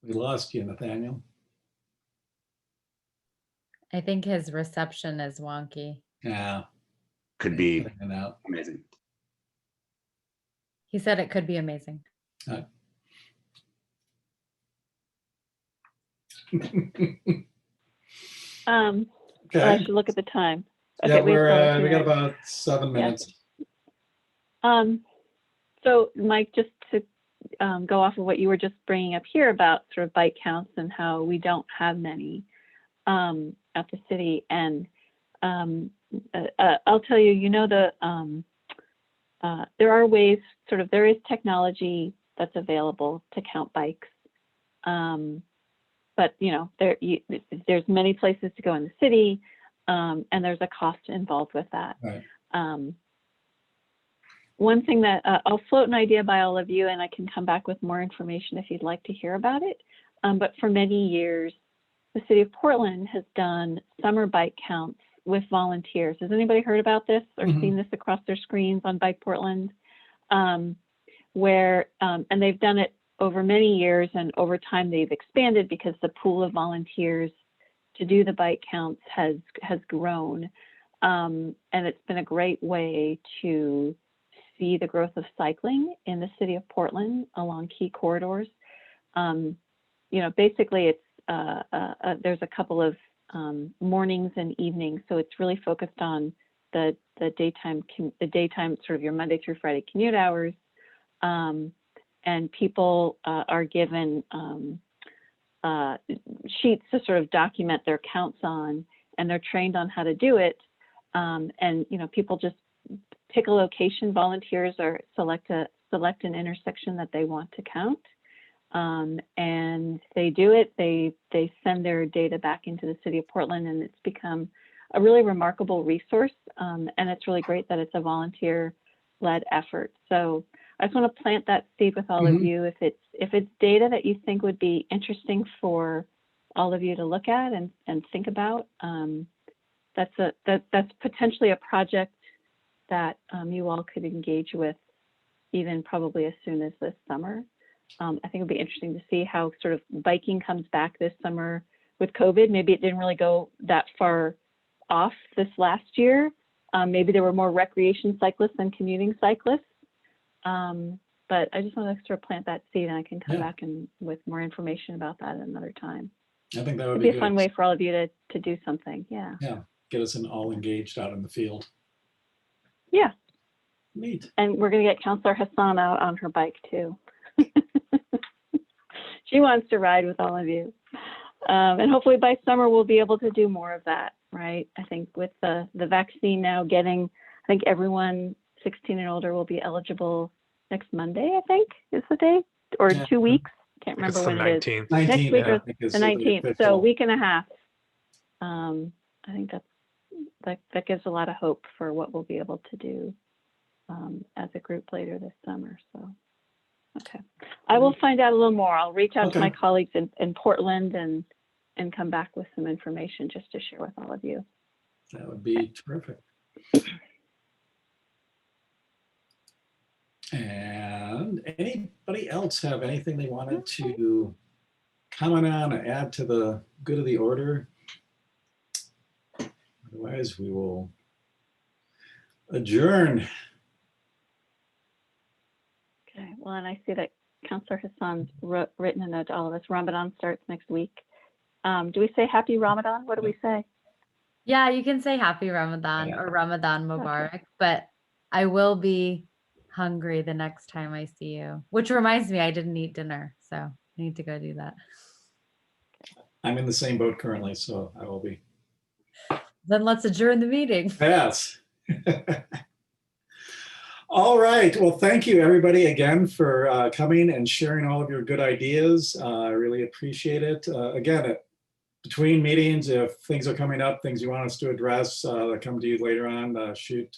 We lost you, Nathanael. I think his reception is wonky. Yeah. Could be amazing. He said it could be amazing. Okay. I should look at the time. Okay, yeah, we got about 7 minutes. Yeah. So Mike, just to go off of what you were just bringing up here about sort of bike counts and how we don't have many at the city, and I'll tell you, you know, there are ways, there is technology that's available to count bikes, but you know, there's many places to go in the city, and there's a cost involved with that. Right. One thing that I'll float an idea by all of you, and I can come back with more information if you'd like to hear about it. But for many years, the city of Portland has done summer bike counts with volunteers. Has anybody heard about this or seen this across their screens on Bike Portland? And they've done it over many years, and over time they've expanded because the pool of volunteers to do the bike counts has grown. And it's been a great way to see the growth of cycling in the city of Portland along key corridors. Basically it's there's a couple of mornings and evenings, so it's really focused on the daytime sort of your Monday through Friday commute hours, and people are given sheets to sort of document their counts on, and they're trained on how to do it. And people just pick a location, volunteers or select an intersection that they want to count, and they do it. They send their data back into the city of Portland, and it's become a really remarkable resource. And it's really great that it's a volunteer-led effort. So I just want to plant that seed with all of you. If it's data that you think would be interesting for all of you to look at and think about, that's potentially a project that you all could engage with, even probably as soon as this summer. I think it'd be interesting to see how sort of biking comes back this summer with COVID. Maybe it didn't really go that far off this last year. Maybe there were more recreation cyclists than commuting cyclists. But I just want to sort of plant that seed, and I can come back with more information about that at another time. I think that would It'd be a fun way for all of you to do something. Yeah. Yeah. Get us all engaged out in the field. Yeah. Neat. And we're going to get Councilor Hasan out on her bike too. She wants to ride with all of you. And hopefully by summer, we'll be able to do more of that, right? I think with the vaccine now I think everyone 16 and older will be eligible next Monday, I think is the day, or 2 weeks. Can't remember when it is. 19th. Next week or the the 19th. So a week and a half. I think that gives a lot of hope for what we'll be able to do as a group later this summer. So, okay. I will find out a little more. I'll reach out to my colleagues in Portland and come back with some information just to share with all of you. That would be terrific. And anybody else have anything they wanted to comment on or add to the good of the order? Otherwise, we will adjourn. Okay, well, and I see that Councilor Hasan's written a note to all of us. Ramadan starts next week. Do we say happy Ramadan? What do we say? Yeah, you can say happy Ramadan or Ramadan Mubarak, but I will be hungry the next time I see you, which reminds me I didn't eat dinner, so I need to go do that. I'm in the same boat currently, so I will be. Then let's adjourn the meeting. Yes. All right. Well, thank you everybody again for coming and sharing all of your good ideas. I really appreciate it. Again, between meetings, if things are coming up, things you want us to address, that come to you later on, shoot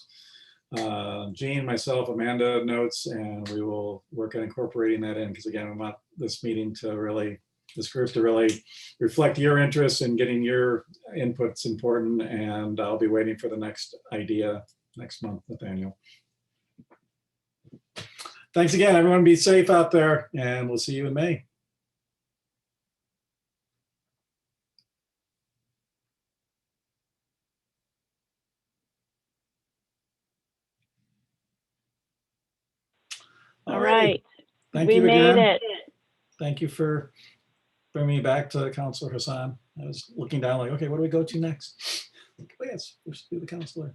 Jean, myself, Amanda notes, and we will work on incorporating that in, because again, we want this meeting to really, this group to really reflect your interests, and getting your input's important. And I'll be waiting for the next idea next month, Nathanael. Thanks again, everyone. Be safe out there, and we'll see you in May. All right. Thank we you made again. it. Thank you for bringing me back to Councilor Hasan. I was looking down like, okay, what do we go to next? Oh, yes, let's do the Councilor.